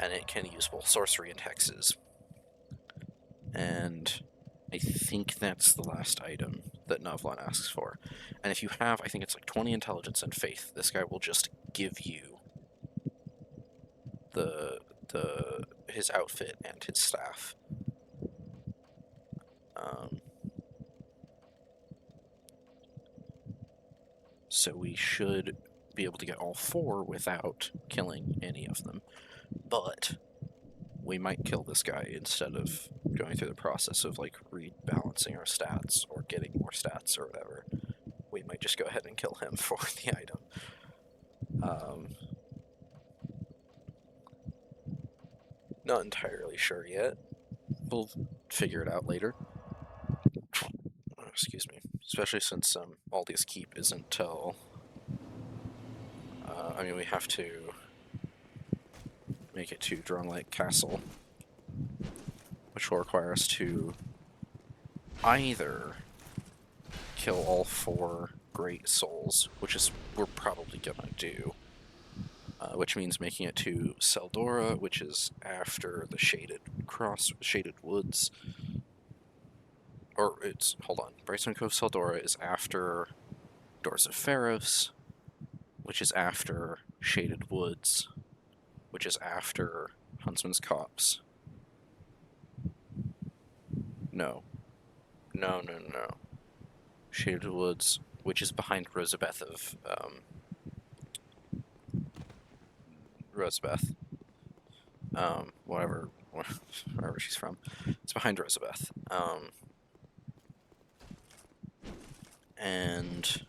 and it can use both sorcery and hexes. And I think that's the last item that Navlan asks for. And if you have, I think it's like 20 intelligence and faith, this guy will just give you his outfit and his staff. So we should be able to get all 4 without killing any of them. But we might kill this guy instead of going through the process of, like, rebalancing our stats or getting more stats or whatever. We might just go ahead and kill him for the item. Not entirely sure yet. We'll figure it out later. Excuse me. Especially since Aldi's Keep isn't till... I mean, we have to make it to Drumlight Castle, which will require us to either kill all 4 Great Souls, which is we're probably gonna do, which means making it to Seldora, which is after the Shaded Woods. Or it's, hold on, Brightstone Cove Seldora is after Doors of Pharos, which is after Shaded Woods, which is after Huntsman's Copse. No. Shaded Woods, which is behind Rosabeth of, Rosabeth. Wherever she's from. It's behind Rosabeth. And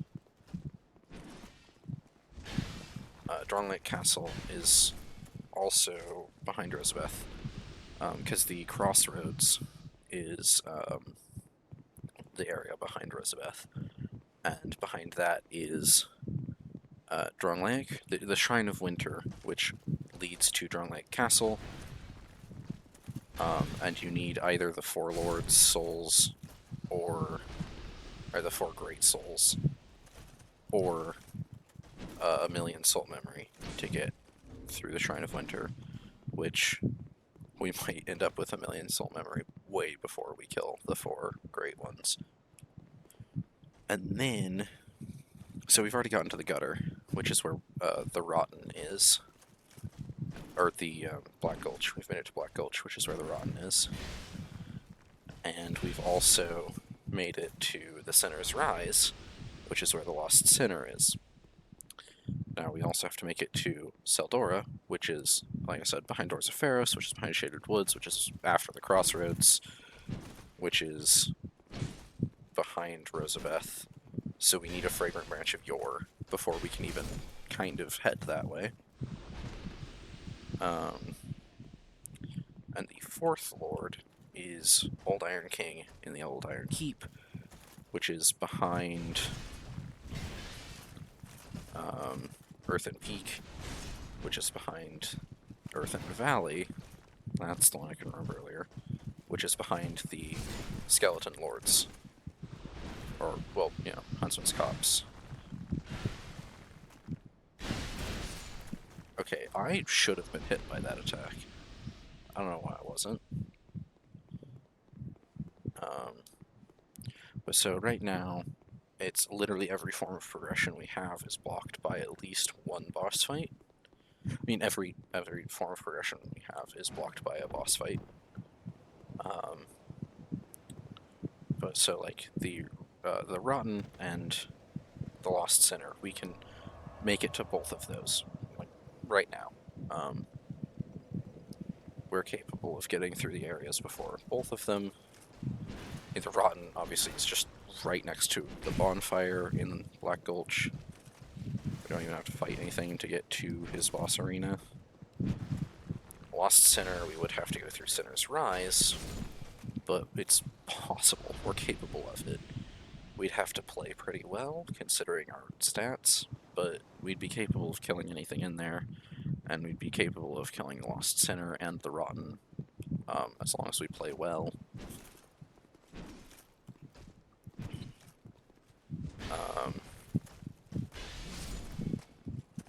Drumlight Castle is also behind Rosabeth, because the crossroads is the area behind Rosabeth, and behind that is Drumlake, the Shrine of Winter, which leads to Drumlake Castle, and you need either the 4 Lords' souls or the 4 Great Souls, or a million soul memory to get through the Shrine of Winter, which we might end up with a million soul memory way before we kill the 4 Great Ones. And then, so we've already gotten to the Gutter, which is where the Rotten is, or the Black Gulch. We've made it to Black Gulch, which is where the Rotten is. And we've also made it to the Sinner's Rise, which is where the Lost Sinner is. Now we also have to make it to Seldora, which is, like I said, behind Doors of Pharos, which is behind Shaded Woods, which is after the Crossroads, which is behind Rosabeth. So we need a Fragrant Branch of Yore before we can even kind of head that way. And the 4th Lord is Old Iron King in the Old Iron Keep, which is behind Earthen Peak, which is behind Earthen Valley. That's the one I can remember earlier, which is behind the Skeleton Lords. Or, well, you know, Huntsman's Copse. Okay, I should have been hit by that attack. I don't know why I wasn't. But so right now, it's literally every form of progression we have is blocked by at least 1 boss fight. I mean, every form of progression we have is blocked by a boss fight. But so, like, the Rotten and the Lost Sinner, we can make it to both of those, like, right now. We're capable of getting through the areas before both of them. The Rotten, obviously, is just right next to the bonfire in Black Gulch. We don't even have to fight anything to get to his boss arena. Lost Sinner, we would have to go through Sinner's Rise, but it's possible. We're capable of it. We'd have to play pretty well, considering our stats, but we'd be capable of killing anything in there, and we'd be capable of killing the Lost Sinner and the Rotten, as long as we play well.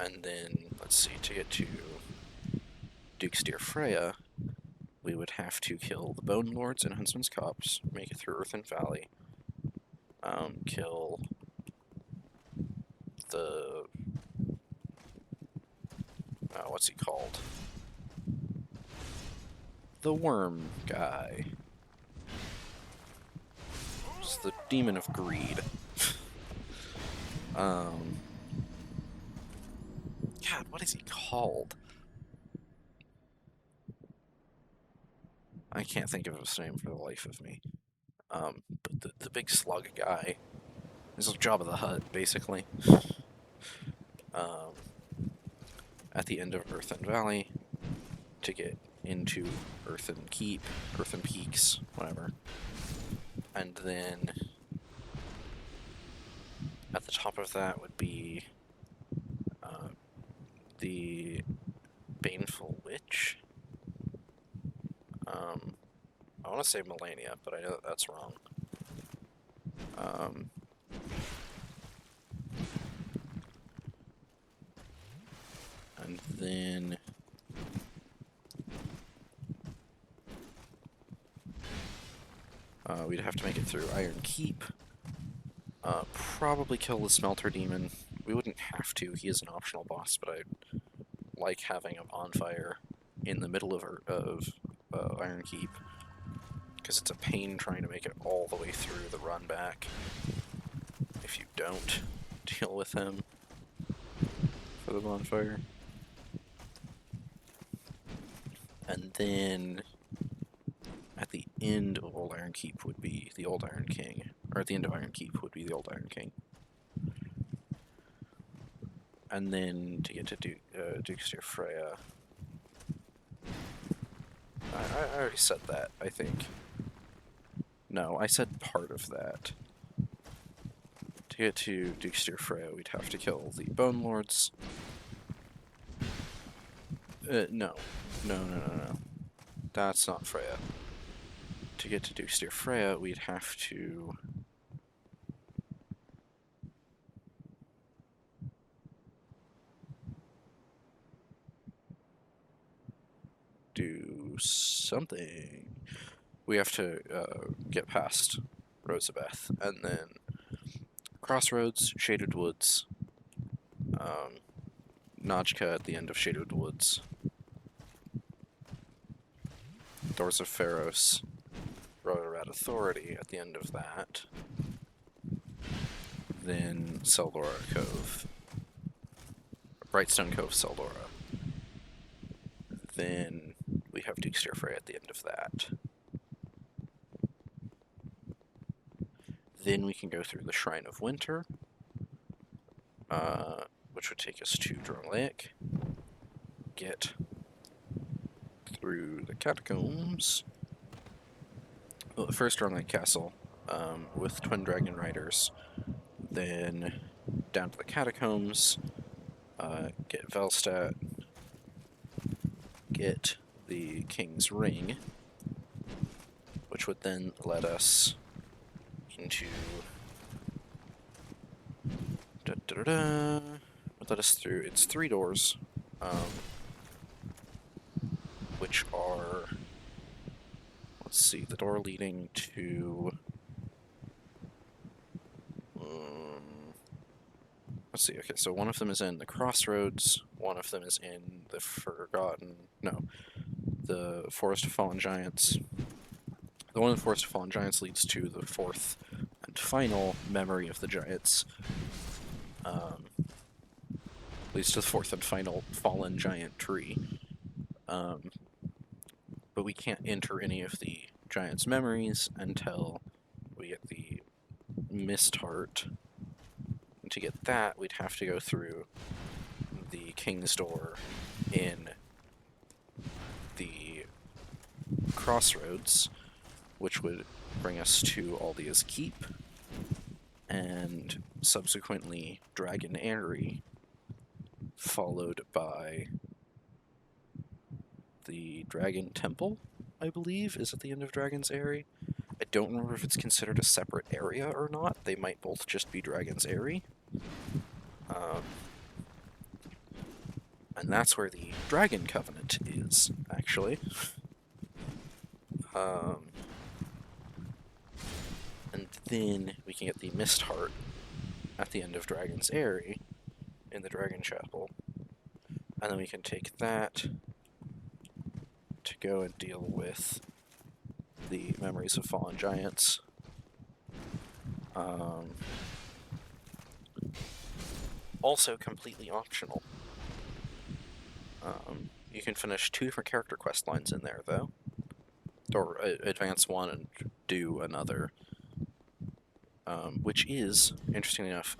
And then, let's see, to get to Duke's Dear Freya, we would have to kill the Bone Lords in Huntsman's Copse, make it through Earthen Valley, kill the... what's he called? The worm guy. It's the Demon of Greed. God, what is he called? I can't think of his name for the life of me. But the big slug guy is a Jabba the Hutt, basically. At the end of Earthen Valley, to get into Earthen Keep, Earthen Peaks, whatever. And then at the top of that would be the Baneful Witch. I want to say millennia, but I know that that's wrong. And then we'd have to make it through Iron Keep. Probably kill the Smelter Demon. We wouldn't have to. He is an optional boss, but I like having a bonfire in the middle of Iron Keep, because it's a pain trying to make it all the way through the run back if you don't deal with him for the bonfire. And then at the end of Old Iron Keep would be the Old Iron King, or at the end of Iron Keep would be the Old Iron King. And then to get to Duke's Dear Freya, I already said that, I think. No, I said part of that. To get to Duke's Dear Freya, we'd have to kill the Bone Lords. No. That's not Freya. To get to Duke's Dear Freya, we'd have to... do something. We have to get past Rosabeth, and then Crossroads, Shaded Woods, Najka at the end of Shaded Woods, Doors of Pharos, Rotorat Authority at the end of that, then Seldora Cove, Brightstone Cove, Seldora. Then we have Duke's Dear Freya at the end of that. Then we can go through the Shrine of Winter, which would take us to Drunglaic, get through the catacombs. Well, the first Drunglaic Castle with Twin Dragon Riders, then down to the catacombs, get Velstadt, get the King's Ring, which would then let us into... would let us through... It's 3 doors, which are... Let's see, the door leading to... let's see, okay, so one of them is in the Crossroads, one of them is in the the Forest of Fallen Giants. The one in the Forest of Fallen Giants leads to the 4th and final Memory of the Giants. Leads to the 4th and final Fallen Giant tree. But we can't enter any of the Giants' memories until we get the Mist Heart. And to get that, we'd have to go through the King's Door in the Crossroads, which would bring us to Aldea's Keep, and subsequently Dragon Eyrie, followed by the Dragon Temple, I believe, is at the end of Dragon's Eyrie. I don't remember if it's considered a separate area or not. They might both just be Dragon's Eyrie. And that's where the Dragon Covenant is, actually. And then we can get the Mist Heart at the end of Dragon's Eyrie in the Dragon Chapel. And then we can take that to go and deal with the Memories of Fallen Giants. Also completely optional. You can finish 2 different character quest lines in there, though. Or advance one and do another. Which is, interestingly enough,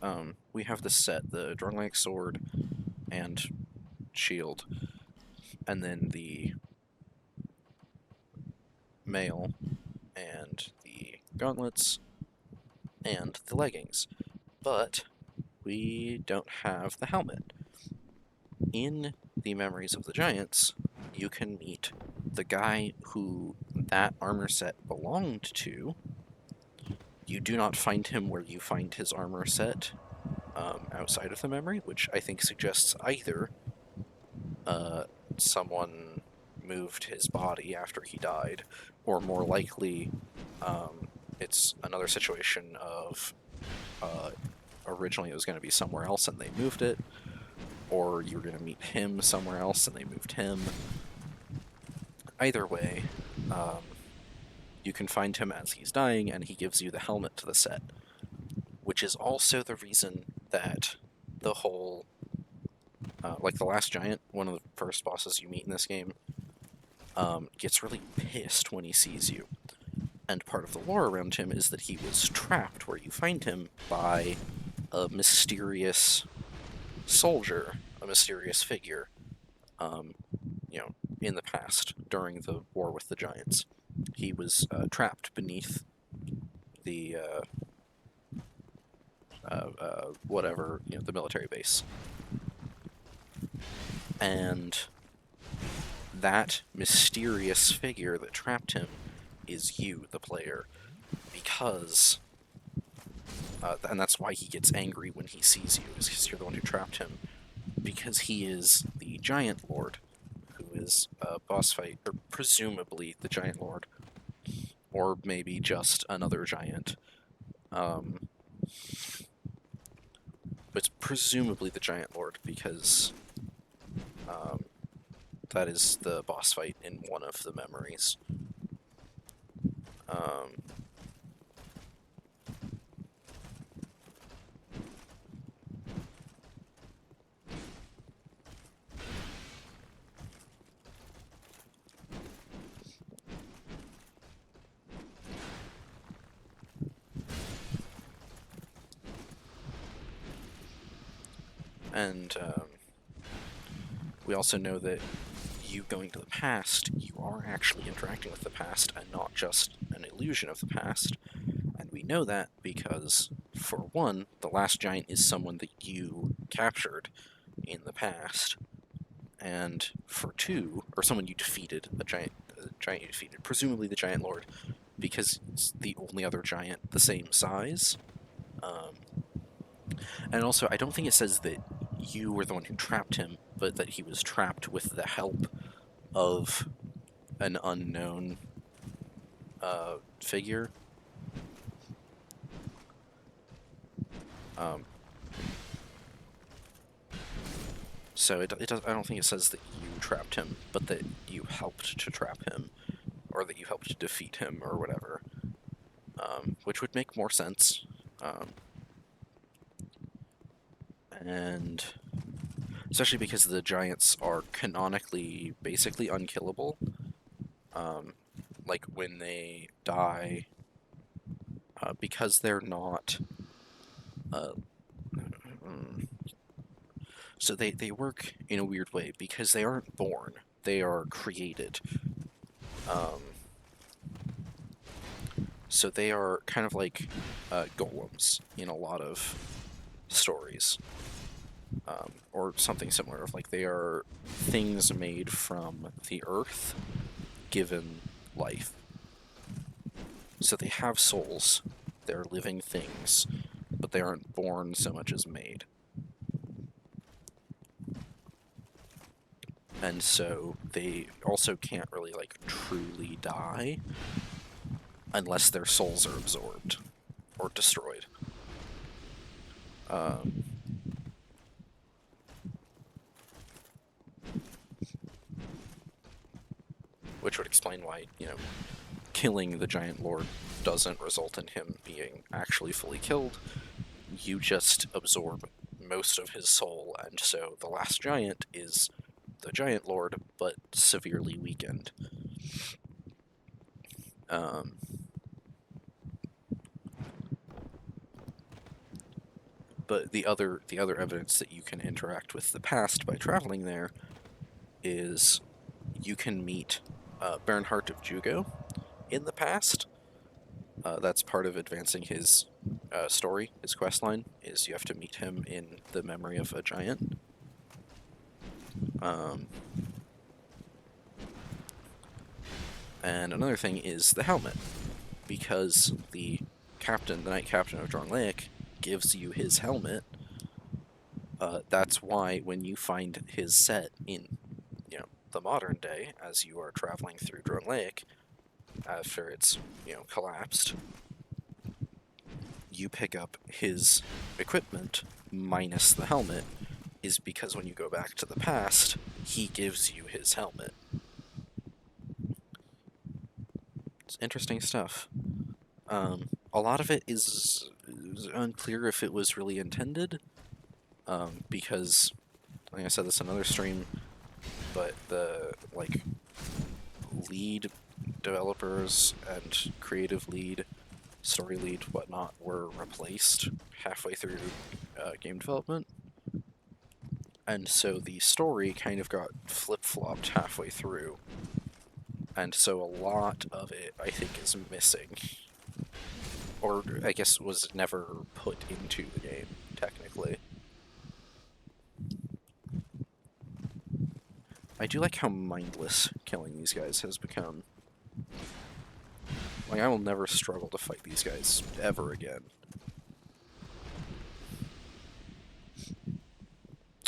we have this set, the Drunglaic Sword and Shield, and then the Mail, and the Gauntlets, and the Leggings. But we don't have the helmet. In the Memories of the Giants, you can meet the guy who that armor set belonged to, you do not find him where you find his armor set outside of the memory, which I think suggests either someone moved his body after he died, or more likely, it's another situation of originally it was going to be somewhere else and they moved it, or you were going to meet him somewhere else and they moved him. Either way, you can find him as he's dying, and he gives you the helmet to the set, which is also the reason that the whole, like the last giant, one of the first bosses you meet in this game, gets really pissed when he sees you. And part of the lore around him is that he was trapped where you find him by a mysterious soldier, a mysterious figure, in the past during the war with the giants. He was trapped beneath the whatever, the military base. And that mysterious figure that trapped him is you, the player, because and that's why he gets angry when he sees you, is because you're the one who trapped him, because he is the Giant Lord, who is a boss fight, or presumably the Giant Lord, or maybe just another giant. But it's presumably the Giant Lord, because that is the boss fight in one of the memories. And we also know that you going to the past, you are actually interacting with the past and not just an illusion of the past. And we know that because, for one, the last giant is someone that you captured in the past. And for two, or someone you defeated, a giant you defeated, presumably the Giant Lord, because it's the only other giant the same size. And also, I don't think it says that you were the one who trapped him, but that he was trapped with the help of an unknown figure. So it does. I don't think it says that you trapped him, but that you helped to trap him, or that you helped to defeat him, or whatever. Which would make more sense. And especially because the giants are canonically basically unkillable. Like when they die, because they're not. So they work in a weird way because they aren't born; they are created. So they are kind of like golems in a lot of stories. Or something similar. Like they are things made from the earth, given life. So they have souls. They're living things, but they aren't born so much as made. And so they also can't really, like, truly die unless their souls are absorbed or destroyed. Which would explain why, killing the Giant Lord doesn't result in him being actually fully killed. You just absorb most of his soul, and so the last giant is the Giant Lord, but severely weakened. But the other evidence that you can interact with the past by traveling there is you can meet Bernhardt of Jugo in the past. That's part of advancing his story, his questline, is you have to meet him in the memory of a giant. And another thing is the helmet, because the Knight Captain of Drangleic, gives you his helmet. That's why when you find his set in, the modern day, as you are traveling through Drangleic, after it's, collapsed, you pick up his equipment minus the helmet, is because when you go back to the past, he gives you his helmet. It's interesting stuff. A lot of it is unclear if it was really intended, because, like I said this in another stream, but the, lead developers and creative lead, story lead, whatnot, were replaced halfway through game development. And so the story kind of got flip-flopped halfway through. And so a lot of it, I think, is missing. Or, I guess, was never put into the game, technically. I do like how mindless killing these guys has become. Like, I will never struggle to fight these guys ever again.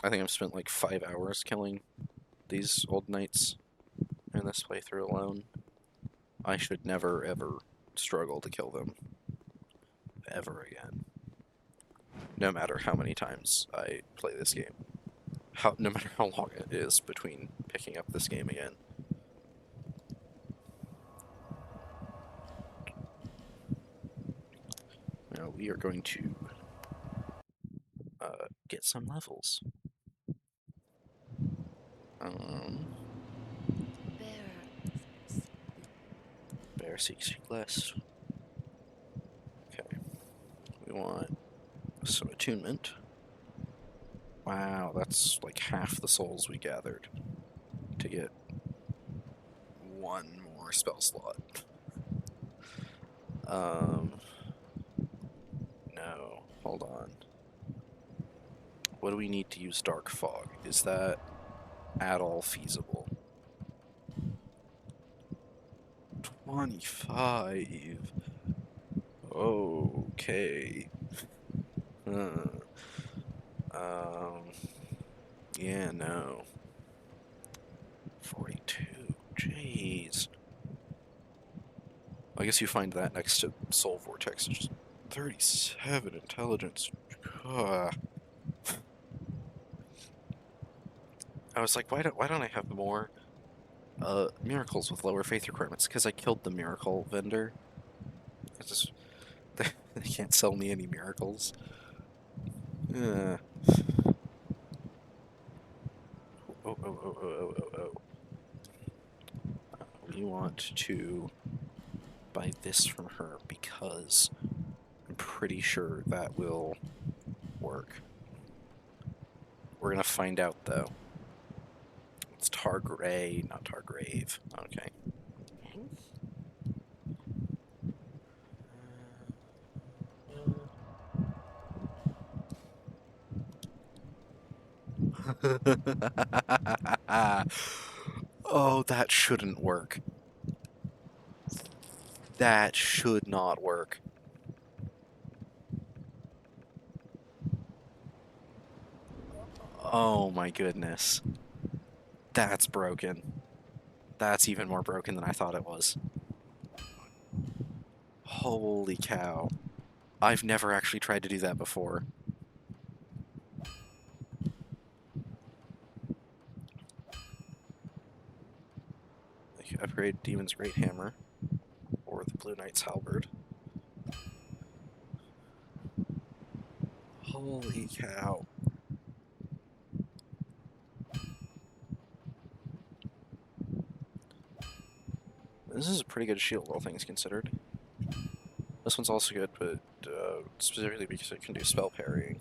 I think I've spent like 5 hours killing these old knights in this playthrough alone. I should never, ever struggle to kill them ever again. No matter how many times I play this game. No matter how long it is between picking up this game again. Now we are going to get some levels. Bear seeks quest. Okay. We want some attunement. Wow, that's like half the souls we gathered to get one more spell slot. No, hold on. What do we need to use Dark Fog? Is that at all feasible? 25. Okay. Yeah, no. 42. Jeez. I guess you find that next to Soul Vortex. Just 37 intelligence. I was like, why don't I have more miracles with lower faith requirements? Because I killed the miracle vendor. It's just they can't sell me any miracles. Oh. We want to buy this from her because I'm pretty sure that will work. We're gonna find out though. It's Targray, not Targrave. Okay. Thanks. Oh, that shouldn't work. That should not work. Oh my goodness. That's broken. That's even more broken than I thought it was. Holy cow. I've never actually tried to do that before. I could upgrade Demon's Great Hammer or the Blue Knight's Halberd. Holy cow. This is a pretty good shield, all things considered. This one's also good, but specifically because it can do spell parrying.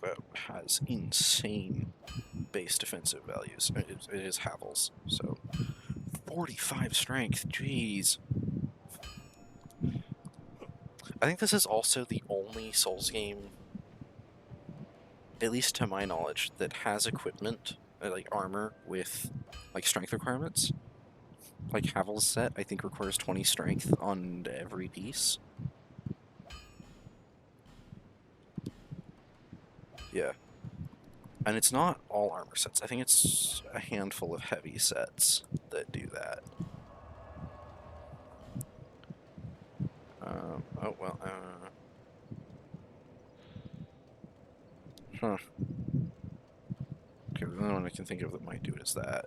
That has insane base defensive values. It is Havel's, so 45 strength, jeez. I think this is also the only Souls game, at least to my knowledge, that has equipment like armor with like strength requirements. Like Havel's set, I think requires 20 strength on every piece. Yeah. And it's not all armor sets. I think it's a handful of heavy sets that do that. Oh, well, huh. Okay, the only one I can think of that might do it is that.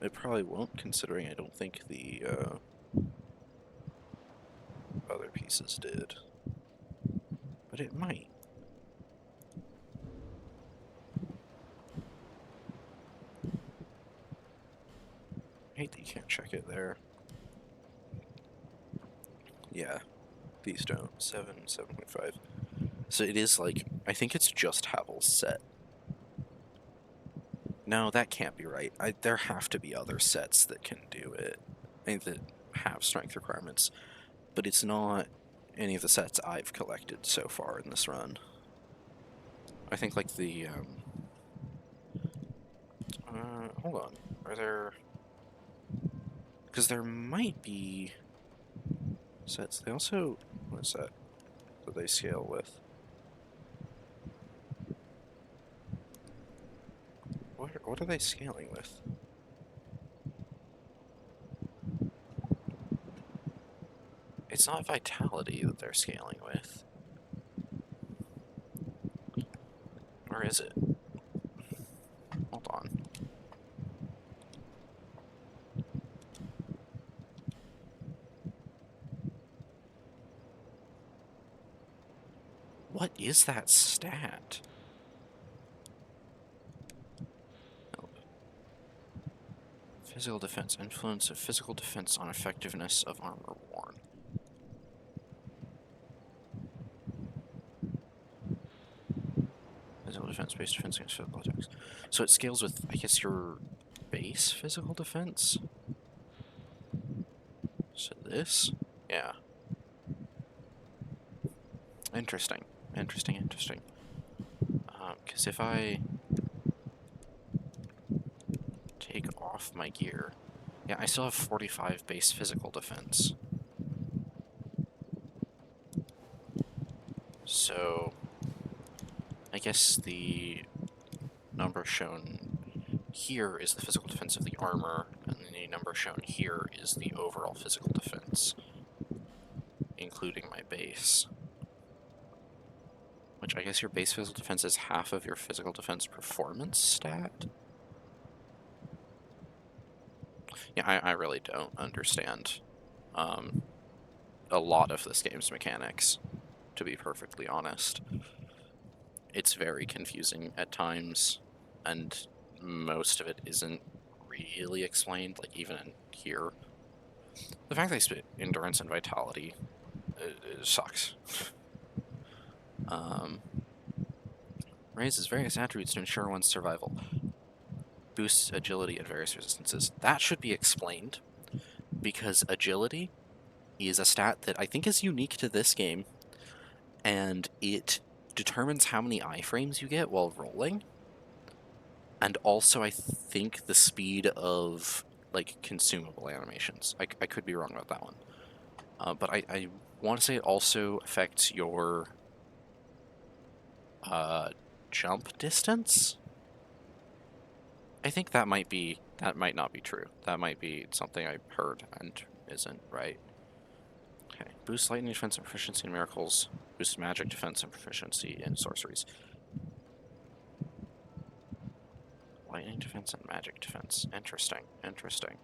It probably won't, considering I don't think the other pieces did. But it might. I hate that you can't check it there. Yeah, these don't. 7.5. So it is like, I think it's just Havel's set. No, that can't be right. There have to be other sets that can do it. I think that have strength requirements. But it's not any of the sets I've collected so far in this run. I think like the, hold on. Are there... Because there might be sets. They also... What is that they scale with? What are they scaling with? It's not vitality that they're scaling with. Or is it? Hold on. What is that stat? Physical defense. Influence of physical defense on effectiveness of armor worn. Physical defense, base defense against physical attacks. So it scales with, I guess, your base physical defense? So this? Yeah. Interesting. Interesting. Because if I take off my gear... Yeah, I still have 45 base physical defense. So... I guess the number shown here is the physical defense of the armor, and the number shown here is the overall physical defense, including my base. Which I guess your base physical defense is half of your physical defense performance stat? Yeah, I really don't understand a lot of this game's mechanics, to be perfectly honest. It's very confusing at times, and most of it isn't really explained, like even in here. The fact they split endurance and vitality it sucks. Raises various attributes to ensure one's survival. Boosts agility at various resistances. That should be explained, because agility is a stat that I think is unique to this game, and it determines how many iframes you get while rolling, and also I think the speed of like consumable animations. I could be wrong about that one, but I want to say it also affects your jump distance. I think that might not be true. That might be something I heard and isn't right. Okay, boost lightning defense and proficiency in miracles. Boost magic defense and proficiency in sorceries. Lightning defense and magic defense. Interesting.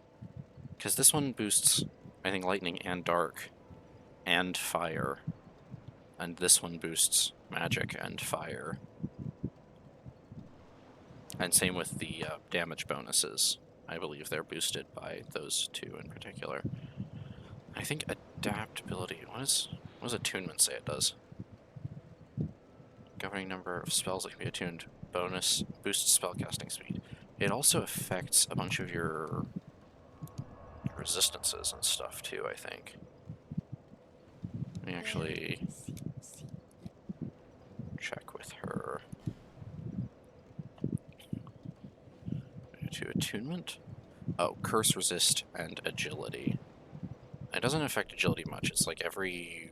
Because this one boosts, I think, lightning and dark and fire. And this one boosts magic and fire. And same with the damage bonuses. I believe they're boosted by those two in particular. I think adaptability. What does attunement say it does? Governing number of spells that can be attuned. Bonus boosts spellcasting speed. It also affects a bunch of your resistances and stuff too, I think. Let me actually check with her. To attunement? Oh, curse resist and agility. It doesn't affect agility much. It's like every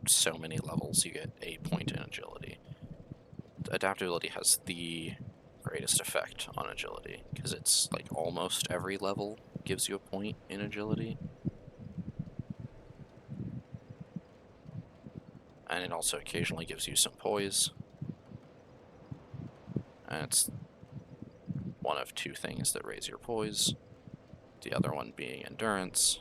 so many levels you get a point in agility. Adaptability has the greatest effect on agility, because it's like almost every level gives you a point in agility. And it also occasionally gives you some poise. And it's one of two things that raise your poise, the other one being endurance.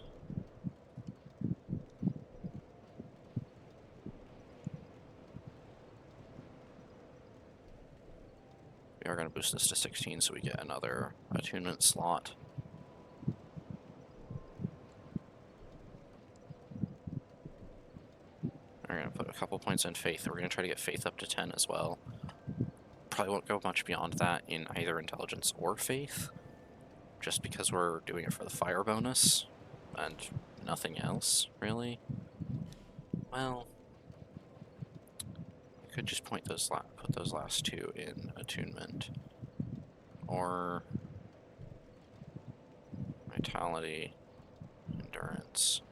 We are going to boost this to 16 so we get another attunement slot. We're going to put a couple points in faith. We're going to try to get faith up to 10 as well. Probably won't go much beyond that in either intelligence or faith, just because we're doing it for the fire bonus and nothing else, really. Well, I could just put those last two in attunement, or vitality, endurance.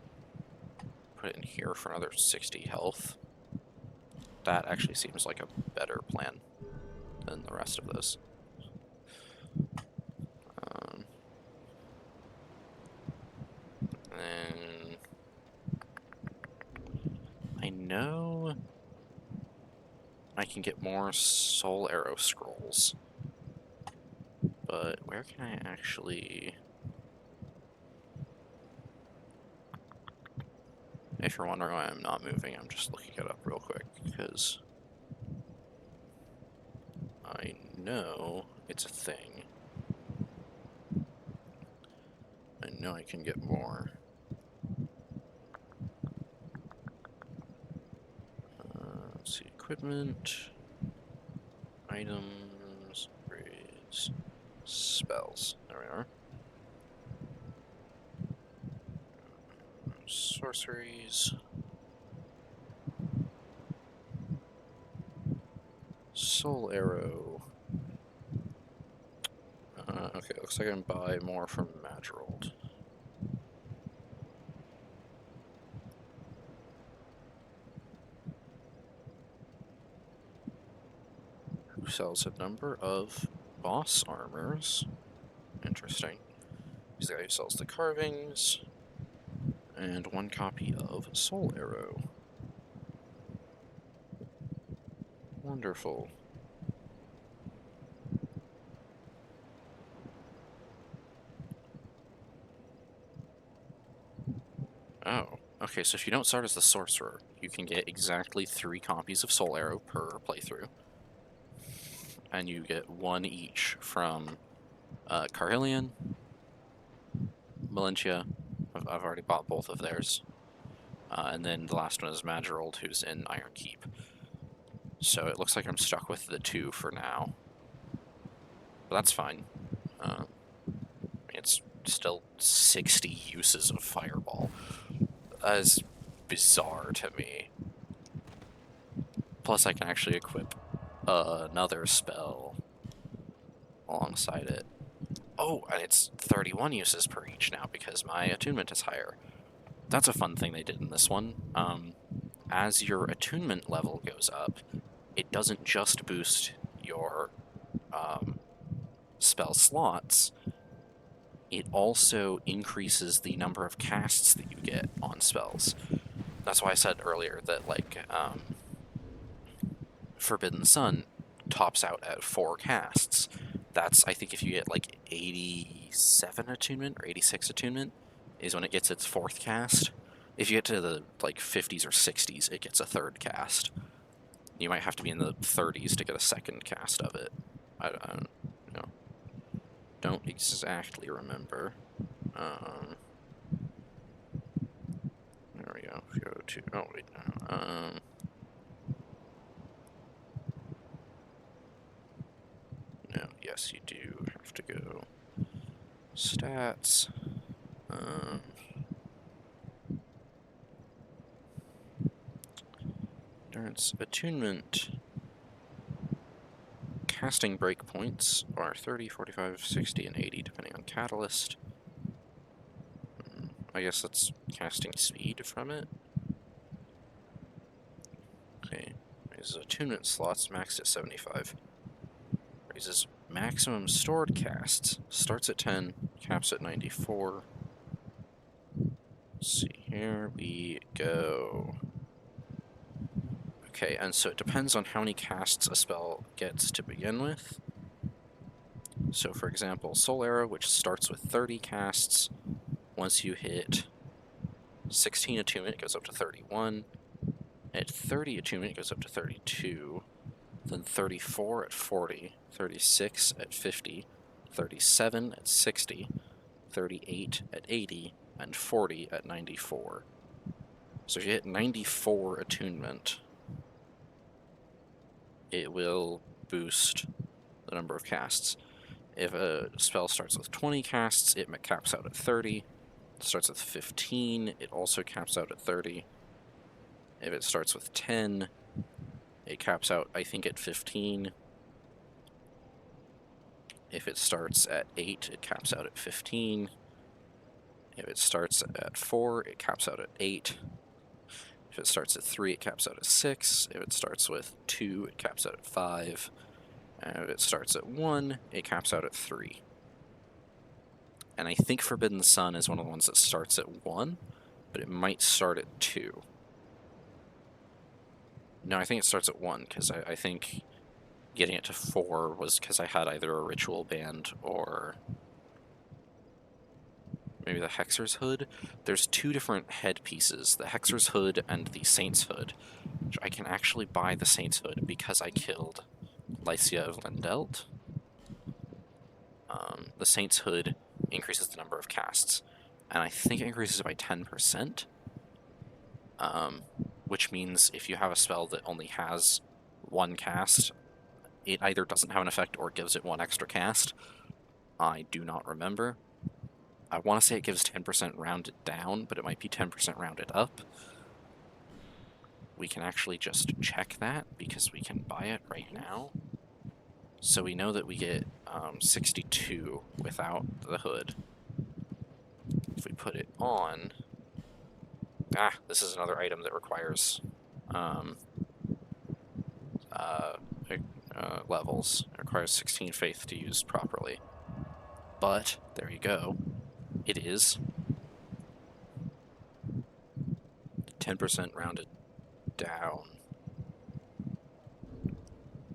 Put it in here for another 60 health. That actually seems like a better plan than the rest of those. And I know I can get more soul arrow scrolls, but where can I actually... If you're wondering why I'm not moving, I'm just looking it up real quick, because I know it's a thing. I know I can get more. Let's see, equipment, items, grades, spells. There we are. Sorceries. Soul arrow. Okay, looks like I can buy more from Madrold. Who sells a number of boss armors. Interesting. He's the guy who sells the carvings. And one copy of Soul Arrow. Wonderful. Oh, okay, so if you don't start as the Sorcerer, you can get exactly 3 copies of Soul Arrow per playthrough. And you get 1 each from Carhillion, Valentia. I've already bought both of theirs. And then the last one is Madrold, who's in Iron Keep. So it looks like I'm stuck with the 2 for now. But that's fine. It's still 60 uses of Fireball. That is bizarre to me. Plus I can actually equip another spell alongside it. Oh, and it's 31 uses per each now because my attunement is higher. That's a fun thing they did in this one. As your attunement level goes up, it doesn't just boost your spell slots, it also increases the number of casts that you get on spells. That's why I said earlier that, like, Forbidden Sun tops out at 4 casts. That's, I think, if you get, like, 87 attunement or 86 attunement is when it gets its 4th cast. If you get to the, like, 50s or 60s, it gets a 3rd cast. You might have to be in the 30s to get a 2nd cast of it. I don't exactly remember. There we go. Go to... Oh, wait, no. No, yes, you do have to go. Stats. Endurance attunement. Casting breakpoints are 30, 45, 60, and 80, depending on catalyst. I guess that's casting speed from it. Okay. Raises attunement slots maxed at 75. Raises maximum stored casts. Starts at 10, caps at 94. Let's see, here we go. Okay, and so it depends on how many casts a spell gets to begin with. So for example, Soul Arrow, which starts with 30 casts, once you hit 16 attunement, it goes up to 31. At 30 attunement, it goes up to 32. Then 34 at 40, 36 at 50, 37 at 60, 38 at 80, and 40 at 94. So if you hit 94 attunement, it will boost the number of casts. If a spell starts with 20 casts, it caps out at 30. If it starts with 15, it also caps out at 30. If it starts with 10, it caps out, I think, at 15. If it starts at 8, it caps out at 15. If it starts at 4, it caps out at 8. If it starts at 3, it caps out at 6. If it starts with 2, it caps out at 5. And if it starts at 1, it caps out at 3. And I think Forbidden Sun is one of the ones that starts at 1, but it might start at 2. No, I think it starts at 1, because I think getting it to 4 was because I had either a Ritual Band or maybe the Hexer's Hood. There's two different headpieces, the Hexer's Hood and the Saint's Hood. Which I can actually buy the Saint's Hood because I killed Lycia of Lendelt. The Saint's Hood increases the number of casts, and I think it increases it by 10%. Which means if you have a spell that only has one cast, it either doesn't have an effect or gives it one extra cast. I do not remember. I want to say it gives 10% rounded down, but it might be 10% rounded up. We can actually just check that because we can buy it right now. So we know that we get 62 without the hood. If we put it on... this is another item that requires levels. It requires 16 faith to use properly. But, there you go. It is 10% rounded down.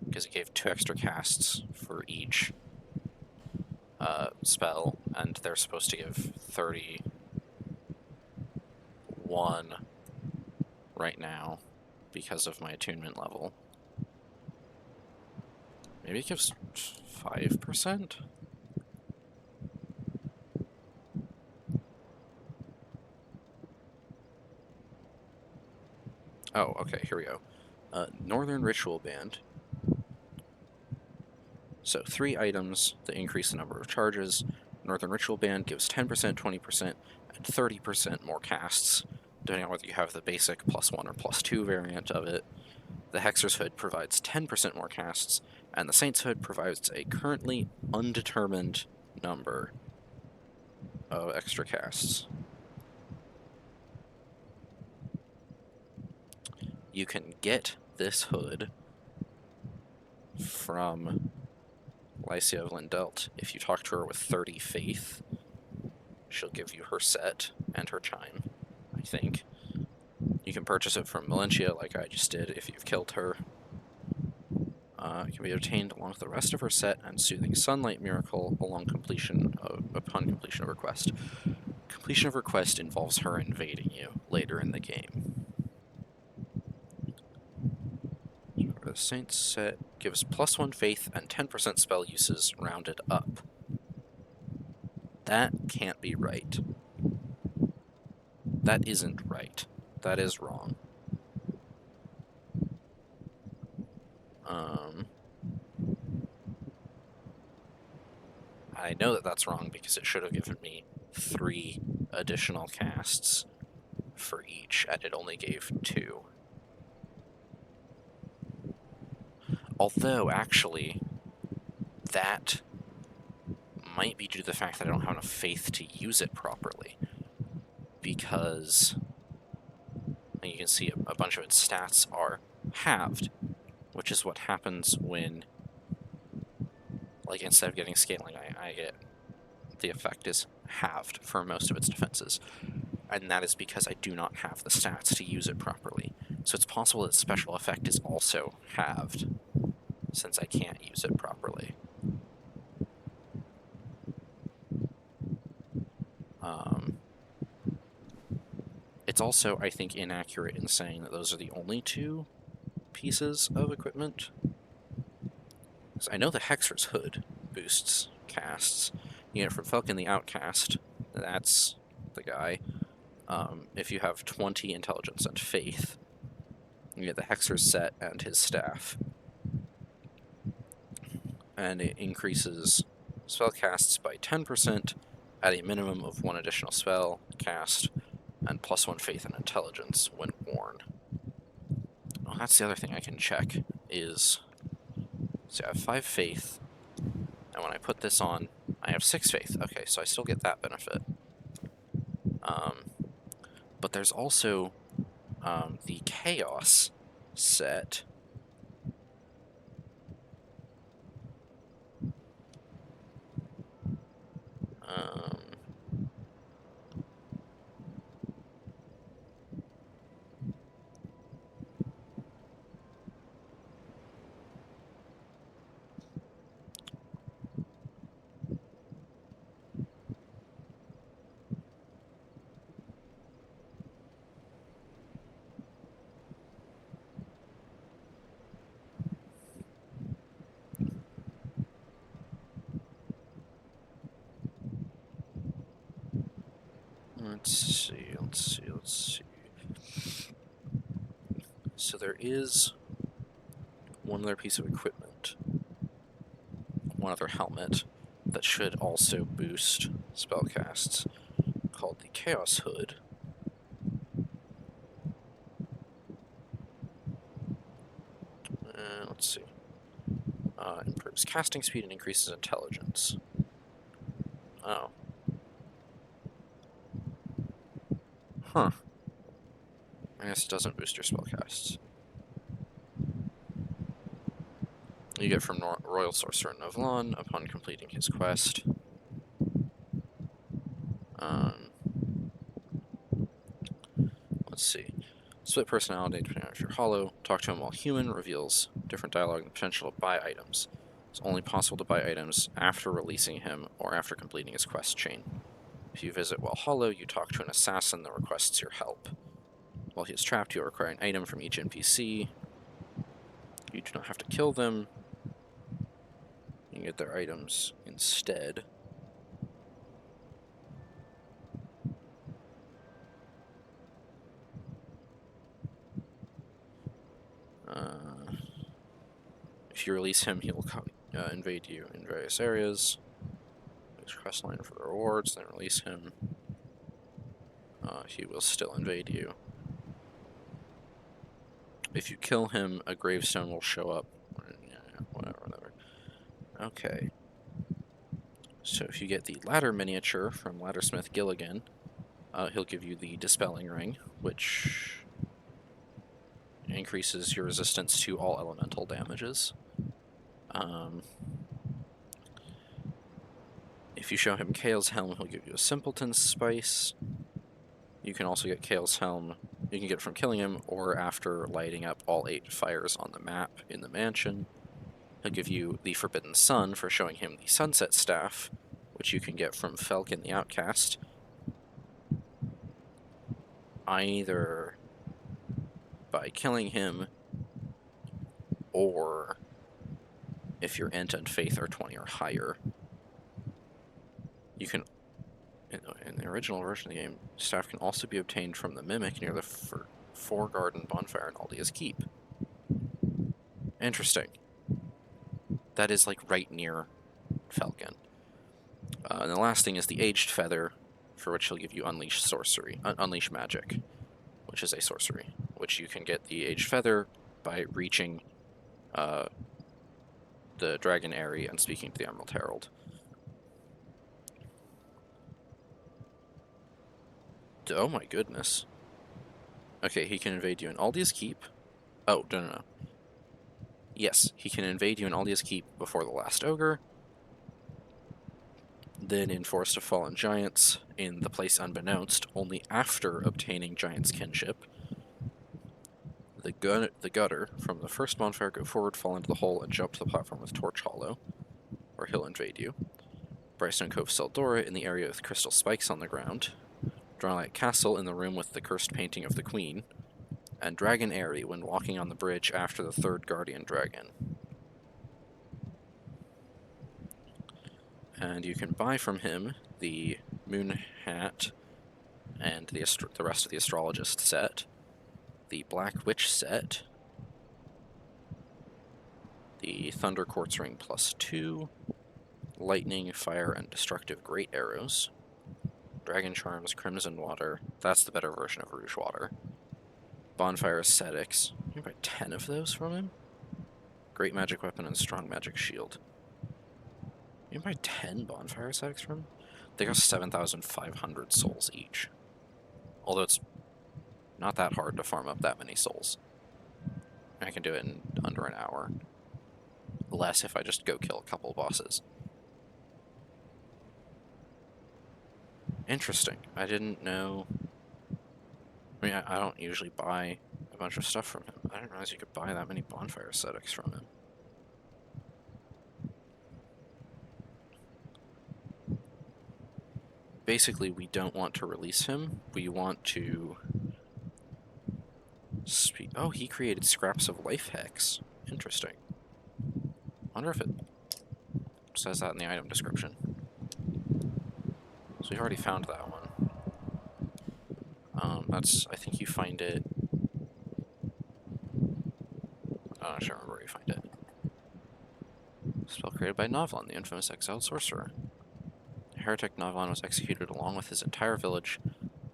Because it gave 2 extra casts for each spell, and they're supposed to give 31 right now because of my attunement level. Maybe it gives 5%? Oh, okay, here we go. Northern Ritual Band. So 3 items that increase the number of charges. Northern Ritual Band gives 10%, 20%, and 30% more casts, depending on whether you have the basic +1 or +2 variant of it. The Hexer's Hood provides 10% more casts, and the Saint's Hood provides a currently undetermined number of extra casts. You can get this hood from Lycia of Lendelt. If you talk to her with 30 faith, she'll give you her set and her chime, I think. You can purchase it from Melentia, like I just did, if you've killed her. It can be obtained along with the rest of her set and Soothing Sunlight Miracle upon completion of request. Completion of request involves her invading you later in the game. The Saint's set gives +1 faith and 10% spell uses rounded up. That can't be right. That isn't right. That is wrong. I know that that's wrong because it should have given me 3 additional casts for each, and it only gave 2. Although, actually, that might be due to the fact that I don't have enough faith to use it properly. Because, and you can see a bunch of its stats are halved, which is what happens when, like, instead of getting scaling, I get, the effect is halved for most of its defenses. And that is because I do not have the stats to use it properly. So it's possible that special effect is also halved, since I can't use it properly. It's also, I think, inaccurate in saying that those are the only two pieces of equipment. So I know the Hexer's Hood boosts casts. You get it from Falcon the Outcast. That's the guy. If you have 20 intelligence and faith, you get the Hexer's set and his staff. And it increases spell casts by 10% at a minimum of 1 additional spell cast and +1 faith and intelligence when worn. Well, that's the other thing I can check is, so I have 5 faith, and when I put this on, I have 6 faith. Okay, so I still get that benefit. But there's also the Chaos set. Let's see. So there is one other piece of equipment, one other helmet, that should also boost spellcasts, called the Chaos Hood. Let's see. Improves casting speed and increases intelligence. Oh. Huh. I guess it doesn't boost your spellcasts. You get from Royal Sorcerer Novlon upon completing his quest. Let's see. Split personality, depending on if you're hollow. Talk to him while human reveals different dialogue and the potential to buy items. It's only possible to buy items after releasing him or after completing his quest chain. If you visit while hollow, you talk to an assassin that requests your help. While he is trapped, you'll require an item from each NPC. You do not have to kill them. You can get their items instead. If you release him, he'll invade you in various areas. Use quest line for the rewards, then release him. He will still invade you. If you kill him, a gravestone will show up. Whatever. Okay. So if you get the ladder miniature from Laddersmith Gilligan, he'll give you the Dispelling Ring, which increases your resistance to all elemental damages. If you show him Kale's Helm, he'll give you a Simpleton's Spice. You can also get Kale's Helm. You can get it from killing him, or after lighting up all 8 fires on the map in the mansion. He'll give you the Forbidden Sun for showing him the Sunset Staff, which you can get from Falcon the Outcast. Either by killing him, or if your Int and Faith are 20 or higher. You can, in the original version of the game, staff can also be obtained from the Mimic near the Foregarden Bonfire in Aldia's Keep. Interesting. That is like right near Falcon. And the last thing is the Aged Feather, for which he'll give you Unleash Sorcery, Unleash Magic, which is a sorcery, which you can get the Aged Feather by reaching the Dragon Aerie and speaking to the Emerald Herald. Oh my goodness. Okay, he can invade you in Aldia's Keep. Oh, no. Yes, he can invade you in Aldia's Keep before the last ogre, then in Forest of Fallen Giants in the Place Unbeknownst, only after obtaining Giant's Kinship. The Gutter from the first bonfire, go forward, fall into the hole, and jump to the platform with Torch Hollow, or he'll invade you. Brightstone Cove Seldora in the area with crystal spikes on the ground. Drawlight Castle in the room with the cursed painting of the Queen. And Dragon Aerie when walking on the bridge after the third Guardian Dragon. And you can buy from him the Moon Hat and the rest of the Astrologist set, the Black Witch set, the Thunder Quartz Ring +2, Lightning, Fire, and Destructive Great Arrows, Dragon Charms, Crimson Water, that's the better version of Rouge Water, Bonfire Ascetics, you can buy 10 of those from him, Great Magic Weapon, and Strong Magic Shield. You can buy 10 Bonfire Ascetics from him? They cost 7,500 souls each. Although it's not that hard to farm up that many souls. I can do it in under an hour. Less if I just go kill a couple bosses. Interesting. I didn't know... I mean, I don't usually buy a bunch of stuff from him. I didn't realize you could buy that many Bonfire Ascetics from him. Basically, we don't want to release him. We want to... Oh, he created Scraps of Life Hex. Interesting. Wonder if it says that in the item description. So we've already found that one. I think you find it... I'm not sure where you find it. Spell created by Novlan, the infamous exiled sorcerer. Heretic Novlan was executed along with his entire village,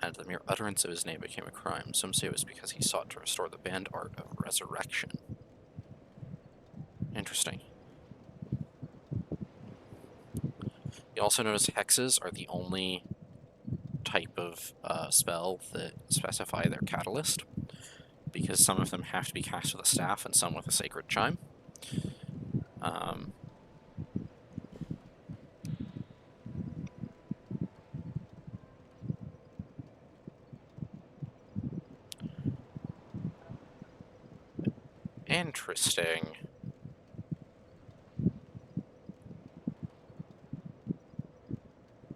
and the mere utterance of his name became a crime. Some say it was because he sought to restore the banned art of resurrection. Interesting. You also notice hexes are the only type of spell that specify their catalyst, because some of them have to be cast with a staff and some with a sacred chime. Interesting.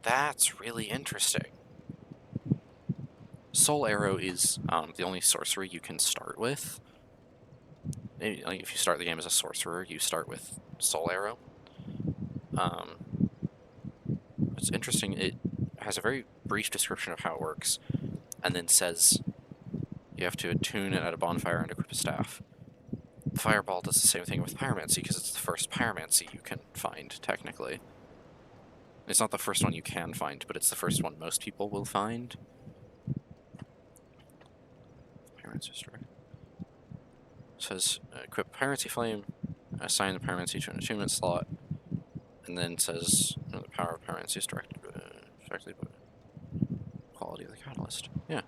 That's really interesting. Soul Arrow is the only sorcerer you can start with. Like if you start the game as a sorcerer, you start with Soul Arrow. It's interesting, it has a very brief description of how it works, and then says you have to attune it at a bonfire and equip a staff. Fireball does the same thing with Pyromancy, because it's the first Pyromancy you can find, technically. It's not the first one you can find, but it's the first one most people will find. Pyromancy Strike. It says, equip Pyromancy Flame, assign the Pyromancy to an attunement slot, and then it says, the power of Pyromancy is directly by quality of the catalyst. Yeah.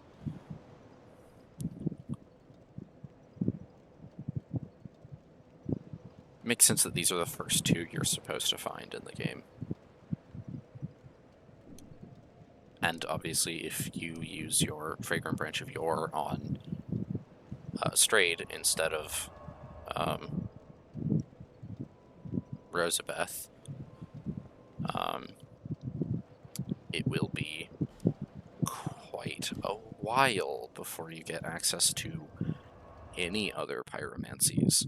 Makes sense that these are the first two you're supposed to find in the game. And obviously, if you use your Fragrant Branch of Yore on Strayed instead of Rosabeth, it will be quite a while before you get access to any other pyromancies,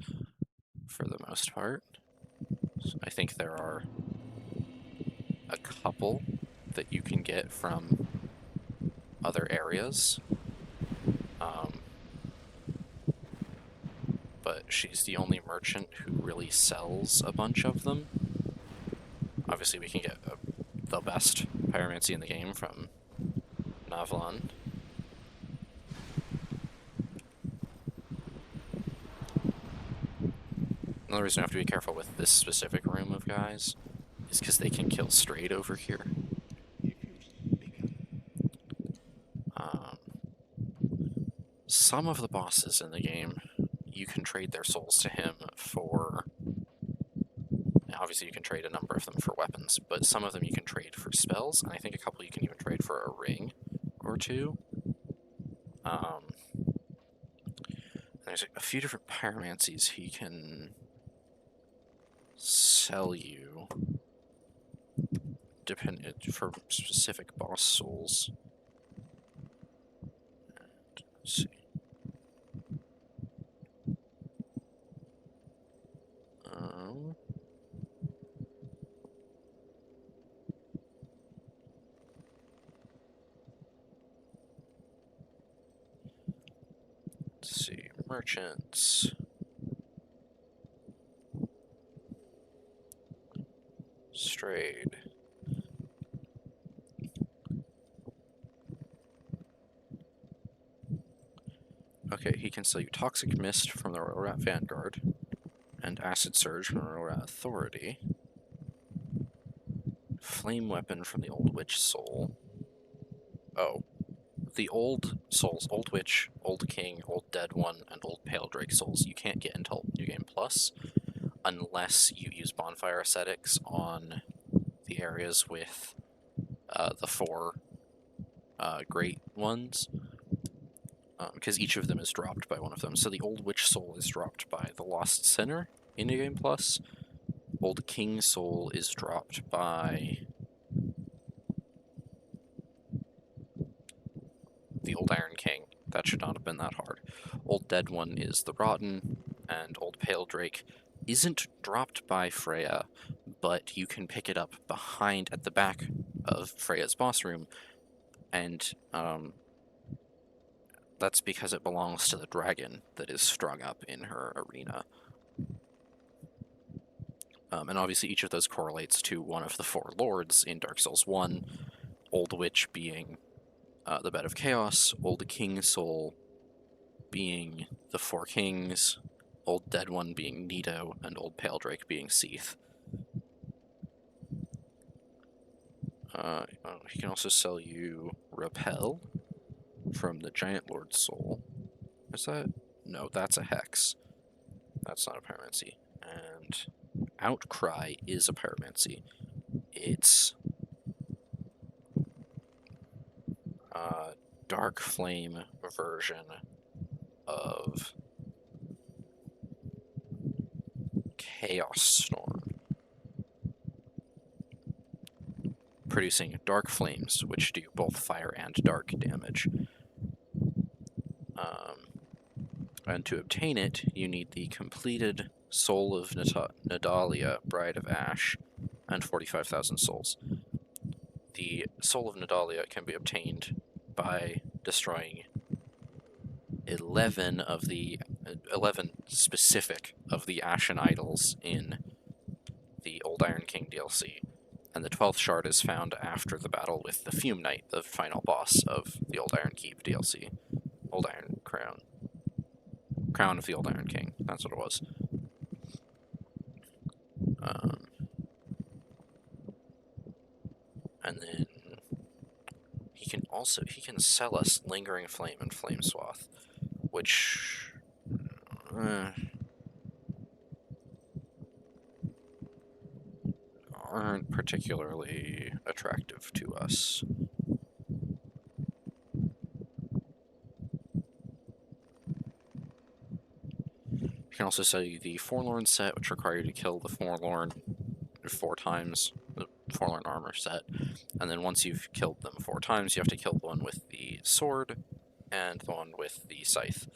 for the most part. So I think there are a couple that you can get from other areas. But she's the only merchant who really sells a bunch of them. Obviously, we can get the best pyromancy in the game from Novlan. Another reason I have to be careful with this specific room of guys is because they can kill straight over here. Um, some of the bosses in the game, you can trade their souls to him for... Obviously, you can trade a number of them for weapons, but some of them you can trade for spells, and I think a couple you can even trade for a ring or two. There's a few different pyromancies he can sell you for specific boss souls. And, let's see. Um, let's see. Merchants. Strayed. Okay, he can sell you Toxic Mist from the Royal Rat Vanguard, and Acid Surge from the Royal Rat Authority, Flame Weapon from the Old Witch Soul. Oh. The old souls, Old Witch, Old King, Old Dead One, and Old Pale Drake souls, you can't get until New Game Plus, unless you use Bonfire Ascetics on the areas with the four great ones, because each of them is dropped by one of them. So the Old Witch Soul is dropped by the Lost Sinner in New Game Plus. Old King Soul is dropped by the Old Iron King. That should not have been that hard. Old Dead One is the Rotten, and Old Pale Drake isn't dropped by Freya, but you can pick it up at the back of Freya's boss room, and that's because it belongs to the dragon that is strung up in her arena. And obviously each of those correlates to one of the four lords in Dark Souls 1, Old Witch being the Bed of Chaos, Old King Soul being the Four Kings, Old Dead One being Nito, and Old Pale Drake being Seath. He can also sell you Repel from the Giant Lord's Soul. Is that? No, that's a Hex. That's not a Pyromancy. And Outcry is a Pyromancy. It's a Dark Flame version of Chaos Storm, producing dark flames, which do both fire and dark damage. And to obtain it, you need the completed Soul of Nadalia, Bride of Ash, and 45,000 souls. The Soul of Nadalia can be obtained by destroying 11 specific of the Ashen Idols in the Old Iron King DLC, and the 12th shard is found after the battle with the Fume Knight, the final boss of the Old Iron Keep DLC. Old Iron Crown. Crown of the Old Iron King, that's what it was. And then he can sell us Lingering Flame and Flame Swath, which aren't particularly attractive to us. He can also sell you the Forlorn set, which require you to kill the Forlorn 4 times, the Forlorn armor set, and then once you've killed them 4 times, you have to kill the one with the sword and the one with the scythe,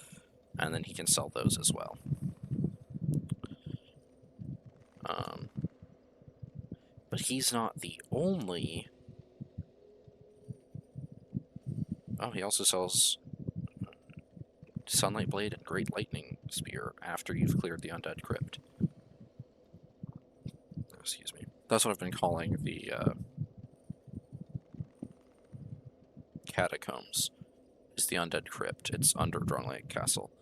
and then he can sell those as well. But he's not the only... Oh, he also sells Sunlight Blade and Great Lightning Spear after you've cleared the Undead Crypt. Excuse me. That's what I've been calling the Catacombs. Is the Undead Crypt. It's under Drawnlake Castle.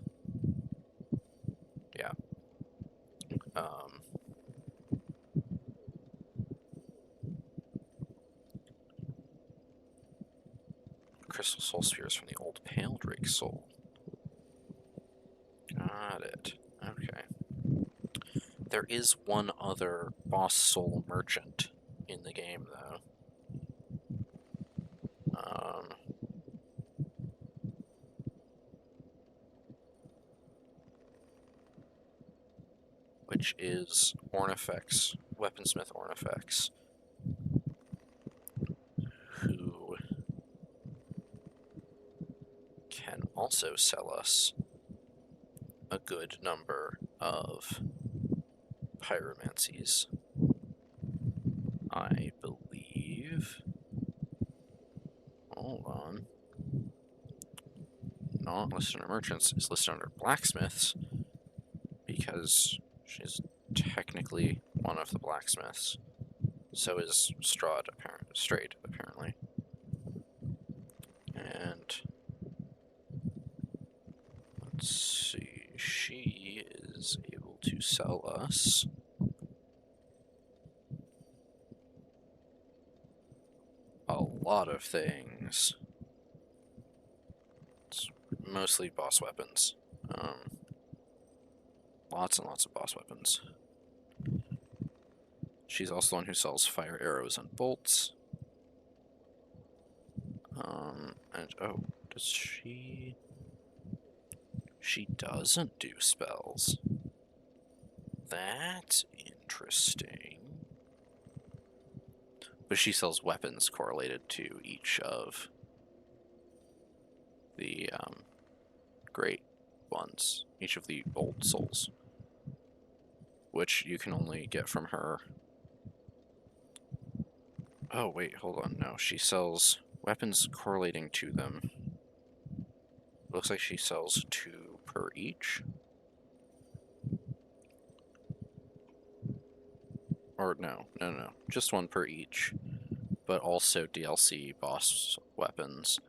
Yeah. Crystal Soul Spheres from the old Pale Drake Soul. Got it. Okay. There is one other boss soul merchant in the game, though. Which is Ornifex, Weaponsmith Ornifex, who can also sell us a good number of pyromancies. I believe. Hold on. Not listed under merchants, it's listed under blacksmiths because she's technically one of the blacksmiths. So is Strayed, apparently. And let's see, she is able to sell us a lot of things. It's mostly boss weapons. Lots and lots of boss weapons. She's also the one who sells fire arrows and bolts. And oh, does she? She doesn't do spells. That's interesting. But she sells weapons correlated to each of the great ones, each of the old souls, which you can only get from her. Oh, wait, hold on. No, she sells weapons correlating to them. Looks like she sells 2 per each. Or no, just 1 per each. But also DLC boss weapons.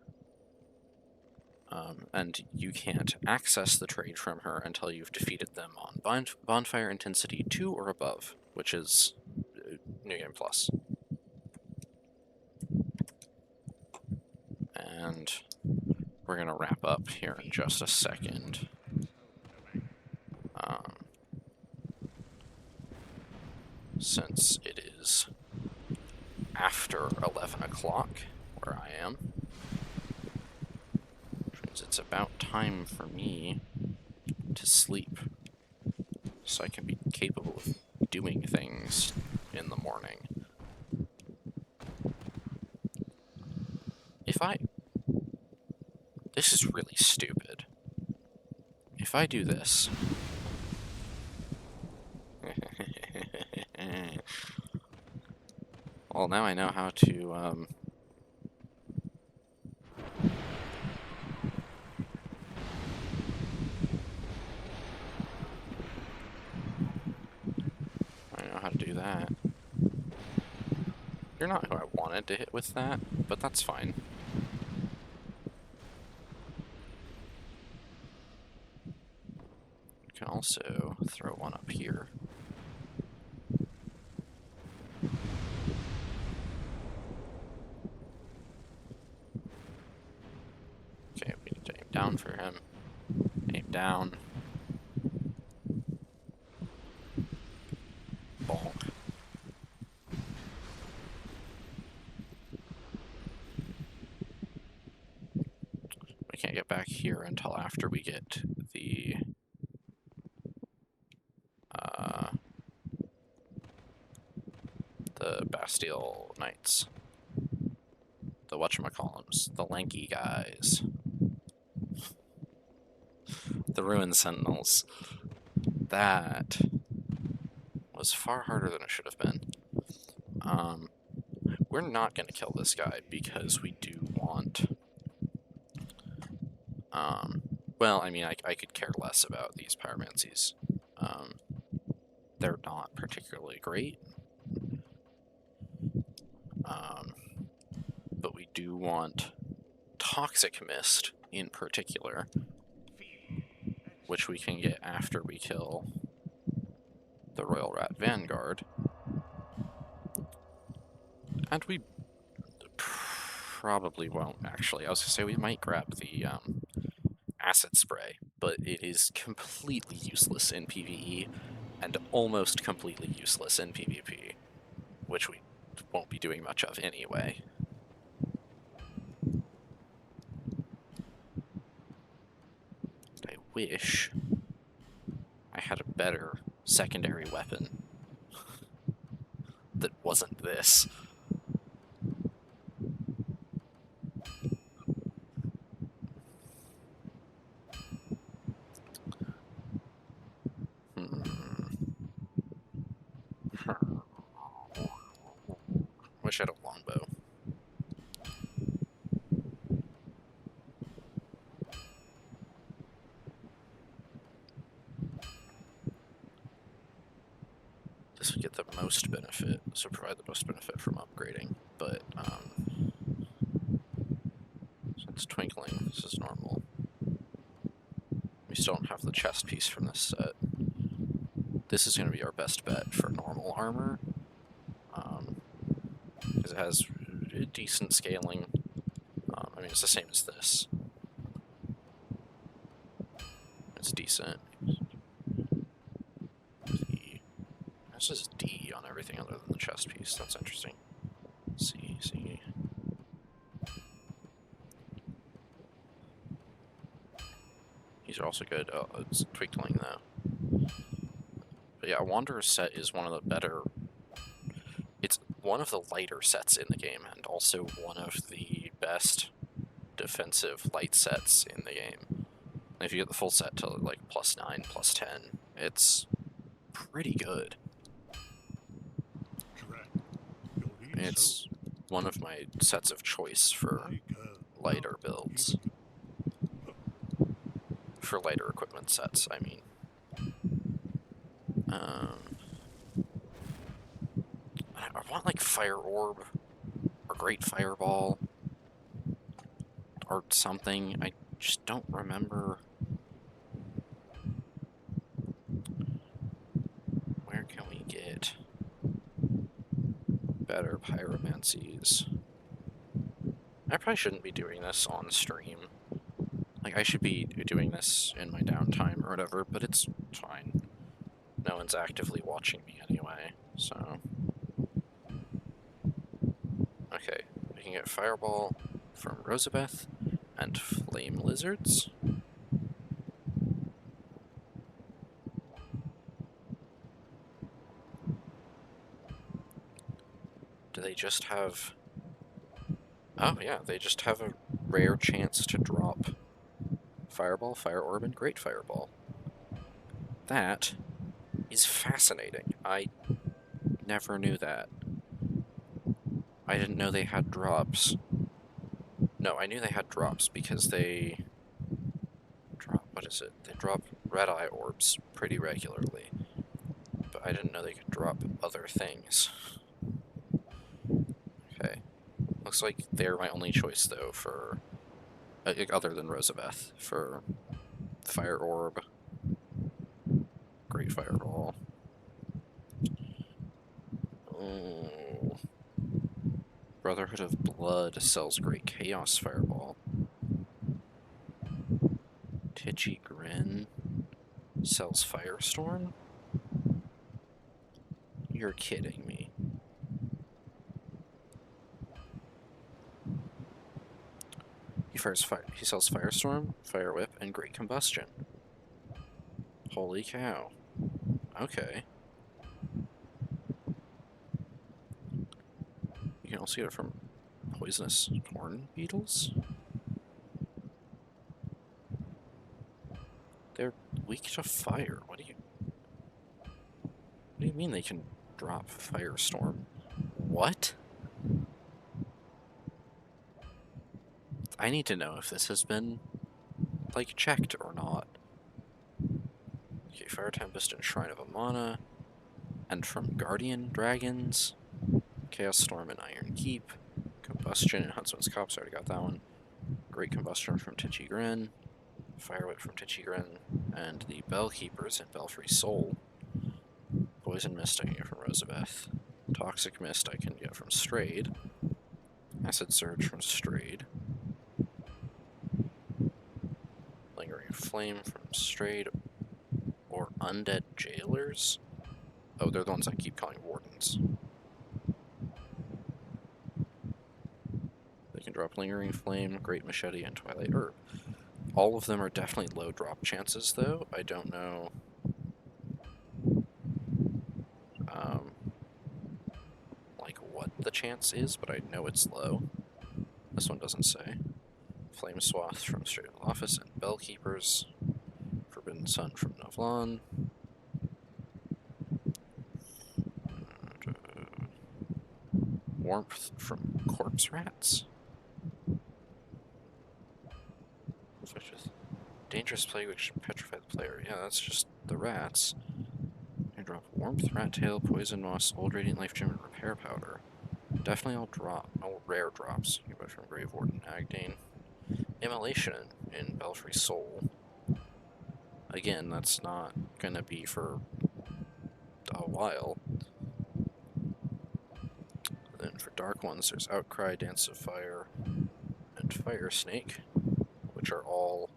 And you can't access the trade from her until you've defeated them on Bonfire Intensity 2 or above, which is New Game Plus. And we're going to wrap up here in just a second. Since it is after 11 o'clock where I am. Which means it's about time for me to sleep, so I can be capable of doing things in the morning. This is really stupid. If I do this... Well, now I know how to, I know how to do that. You're not who I wanted to hit with that, but that's fine. You can also throw one up here. Okay, we need to aim down for him. Aim down. Bonk. We can't get back here until after we get the Bastille Knights. The whatchamacallums. The lanky guys. The Ruined Sentinels. That was far harder than it should have been. We're not going to kill this guy because we do want... well, I mean, I could care less about these pyromancies. They're not particularly great. But we do want Toxic Mist in particular, which we can get after we kill the Royal Rat Vanguard. And we probably won't, actually. I was going to say we might grab the acid spray, but it is completely useless in PvE and almost completely useless in PvP, which we won't be doing much of anyway. I wish I had a better secondary weapon that wasn't this. Wish I had a longbow. This would get the most benefit, this would provide the most benefit from upgrading, but since Twinkling, this is normal. We still don't have the chest piece from this set. This is going to be our best bet for normal armor, because it has decent scaling. I mean, it's the same as this. It's decent. This is D on everything other than the chest piece. That's interesting. C. These are also good. Oh, it's Twinkling though. But yeah, Wanderer's set is one of the better. It's one of the lighter sets in the game, and also one of the best defensive light sets in the game. If you get the full set to like +9, +10, it's pretty good. It's one of my sets of choice for lighter builds. For lighter equipment sets, I mean. I want like Fire Orb or Great Fireball or something. I just don't remember. Where can we get better pyromancies? I probably shouldn't be doing this on stream. Like, I should be doing this in my downtime or whatever, but it's fine. No one's actively watching me anyway, so. Okay, we can get Fireball from Rosabeth and Flame Lizards. Do they just have... Oh yeah, they just have a rare chance to drop Fireball, Fire Orb, and Great Fireball. That is fascinating. I never knew that. I didn't know they had drops. No, I knew they had drops because they drop, what is it? They drop red-eye orbs pretty regularly. But I didn't know they could drop other things. Okay. Looks like they're my only choice, though, for... other than Rosabeth, for Fire Orb, Great Fireball. Oh. Brotherhood of Blood sells Great Chaos Fireball. Titchy Grin sells Firestorm? You're kidding me. He sells Firestorm, Fire Whip, and Great Combustion. Holy cow. Okay. You can also get it from poisonous horn beetles? They're weak to fire. What do you mean they can drop Firestorm? What? I need to know if this has been, like, checked or not. Okay, Fire Tempest and Shrine of Amana. And from Guardian Dragons. Chaos Storm and Iron Keep. Combustion and Huntsman's Copse, I already got that one. Great Combustion from Titchy Grin. Fire Whip from Titchy Grin. And the Bellkeepers and Belfry Soul. Poison Mist I can get from Rosabeth. Toxic Mist I can get from Strayed. Acid Surge from Strayed. Lingering Flame from Strayed. Or Undead Jailers? Oh, they're the ones I keep calling Wardens. They can drop Lingering Flame, Great Machete, and Twilight Herb. All of them are definitely low drop chances, though. I don't know like what the chance is, but I know it's low. This one doesn't say. Flame Swath from Straight Office and Bellkeepers. Forbidden Sun from Novlan. Warmth from Corpse Rats. Dangerous Plague which can petrify the player. Yeah, that's just the rats. I drop Warmth, Rat Tail, Poison Moss, Old Radiant Life Gem, and Repair Powder. Definitely all rare drops. You buy from Grave Warden, Agdane. Immolation in Belfry Soul. Again, that's not gonna be for a while. Then for dark ones, there's Outcry, Dance of Fire, and Fire Snake, which are all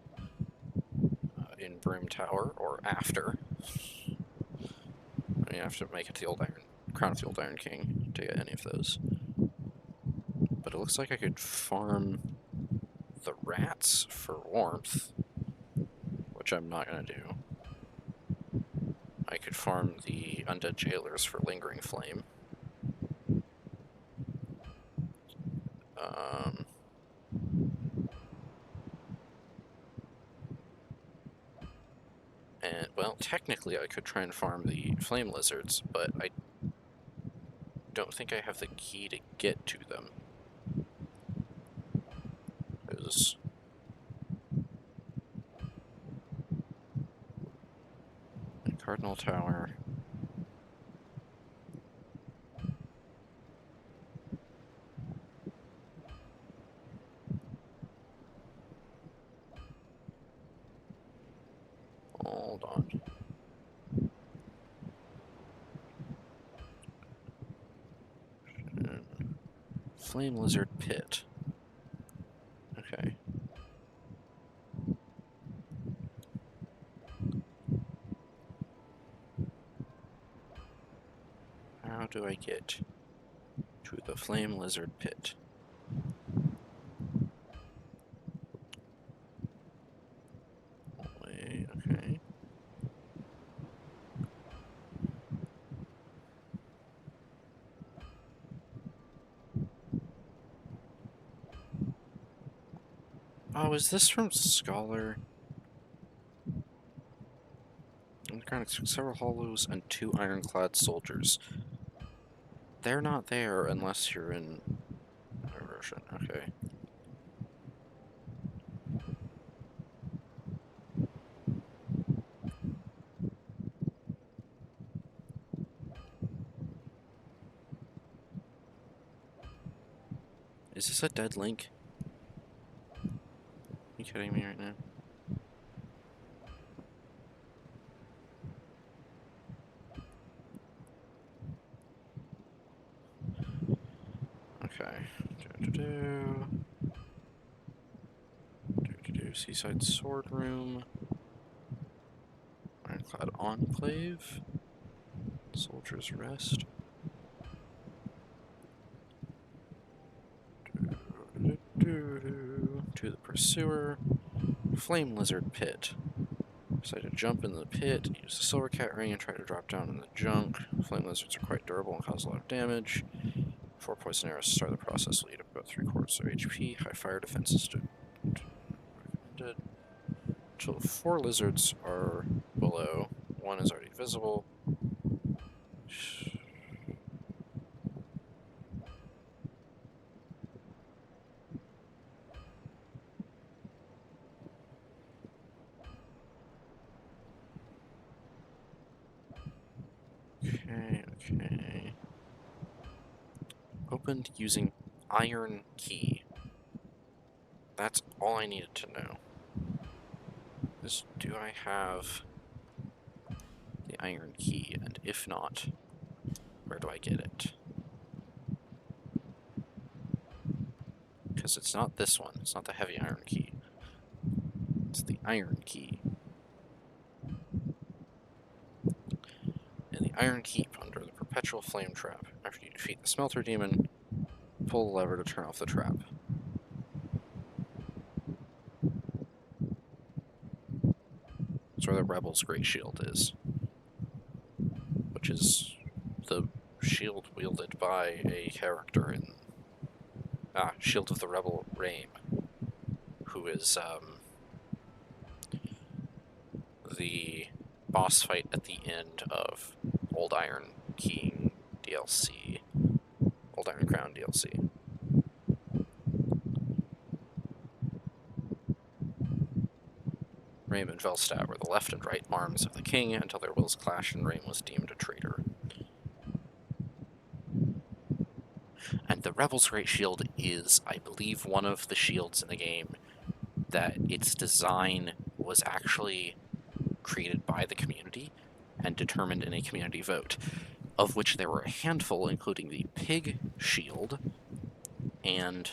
in Broom Tower or after. I mean, you have to make it to the Old Iron Crown of the Old Iron King to get any of those. But it looks like I could farm the rats for warmth, which I'm not gonna do. I could farm the Undead Jailers for Lingering Flame. And, well, technically I could try and farm the Flame Lizards, but I don't think I have the key to get to them. Because Cardinal Tower. Hold on. Flame Lizard Pit. Okay. How do I get to the Flame Lizard Pit? Wait, okay. Oh, is this from Scholar? Several hollows and 2 ironclad soldiers. They're not there unless you're in a version. Okay. Is this a dead link? Are you kidding me right now? Okay. Seaside Sword Room. Ironclad Enclave. Soldier's Rest. To the Pursuer. Flame Lizard Pit. Decide to jump in the pit, use the Silver Cat Ring, and try to drop down in the junk. Flame Lizards are quite durable and cause a lot of damage. 4 poison arrows to start the process will eat up about 3/4 of HP. High fire defenses to recommended. Until 4 lizards are below. 1 is already visible. Okay. Opened using Iron Key. That's all I needed to know. Do I have the the iron key? And if not, where do I get it? Because it's not this one. It's not the heavy iron key. It's the iron key. In the Iron Keep, under the Perpetual Flame Trap. After you defeat the Smelter Demon, pull the lever to turn off the trap. That's where the Rebel's Great Shield is. Which is the shield wielded by a character in... Shield of the Rebel Rame, who is, the boss fight at the end of Old Iron King DLC. Old Iron Crown DLC. Rame and Velstadt were the left and right arms of the king until their wills clashed and Rame was deemed a traitor. And the Rebel's Great Shield is, I believe, one of the shields in the game that its design was actually created by the community and determined in a community vote, of which there were a handful, including the Pig Shield and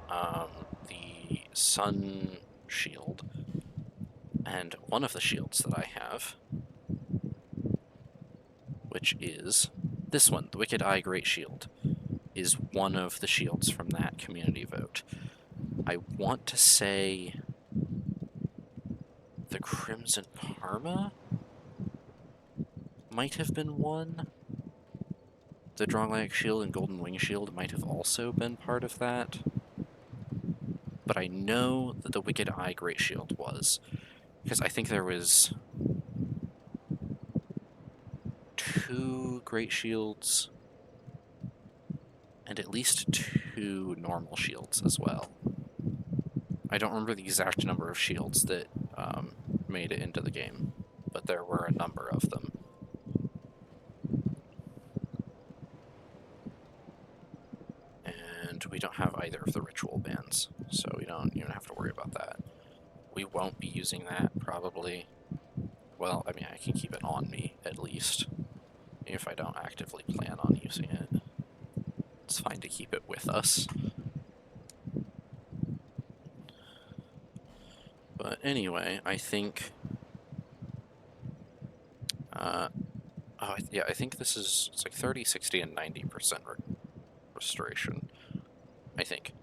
the Sun Shield. And one of the shields that I have, which is this one, the Wicked Eye Great Shield, is one of the shields from that community vote. I want to say the Crimson Parma might have been one. The Dronglayak Shield and Golden Wing Shield might have also been part of that. But I know that the Wicked Eye Great Shield was, because I think there was 2 Great Shields and at least 2 normal shields as well. I don't remember the exact number of shields that made it into the game, but there were a number of them. And we don't have either of the ritual bands, so we don't even have to worry about that. We won't be using that, probably. Well, I mean, I can keep it on me, at least, if I don't actively plan on using it. It's fine to keep it with us. But anyway, I think... I think this is... It's like 30, 60, and 90% restoration. I think.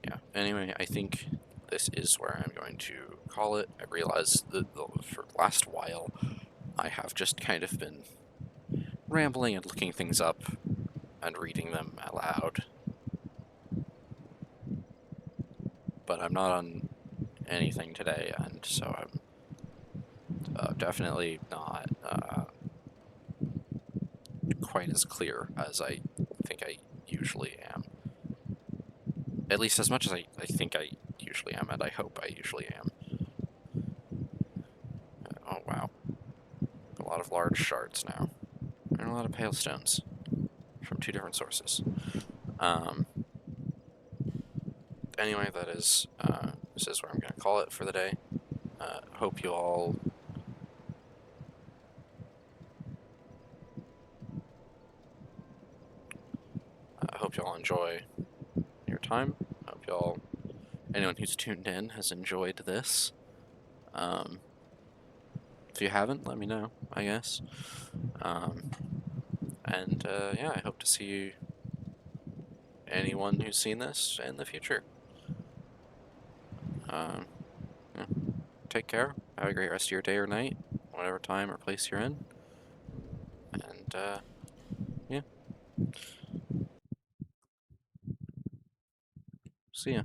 Yeah, anyway, I think this is where I'm going to call it. I realize that for the last while, I have just kind of been rambling and looking things up and reading them out loud. But I'm not on anything today, and so I'm definitely not quite as clear as I think I usually am. At least as much as I think I usually am, and I hope I usually am. Oh wow. A lot of large shards now. And a lot of pale stones from 2 different sources. Anyway, that is, this is where I'm going to call it for the day. Hope you all enjoy your time. Hope you all, anyone who's tuned in has enjoyed this. If you haven't, let me know, I guess. Yeah, I hope to see anyone who's seen this in the future. Yeah. Take care. Have a great rest of your day or night, whatever time or place you're in. And, yeah. See ya.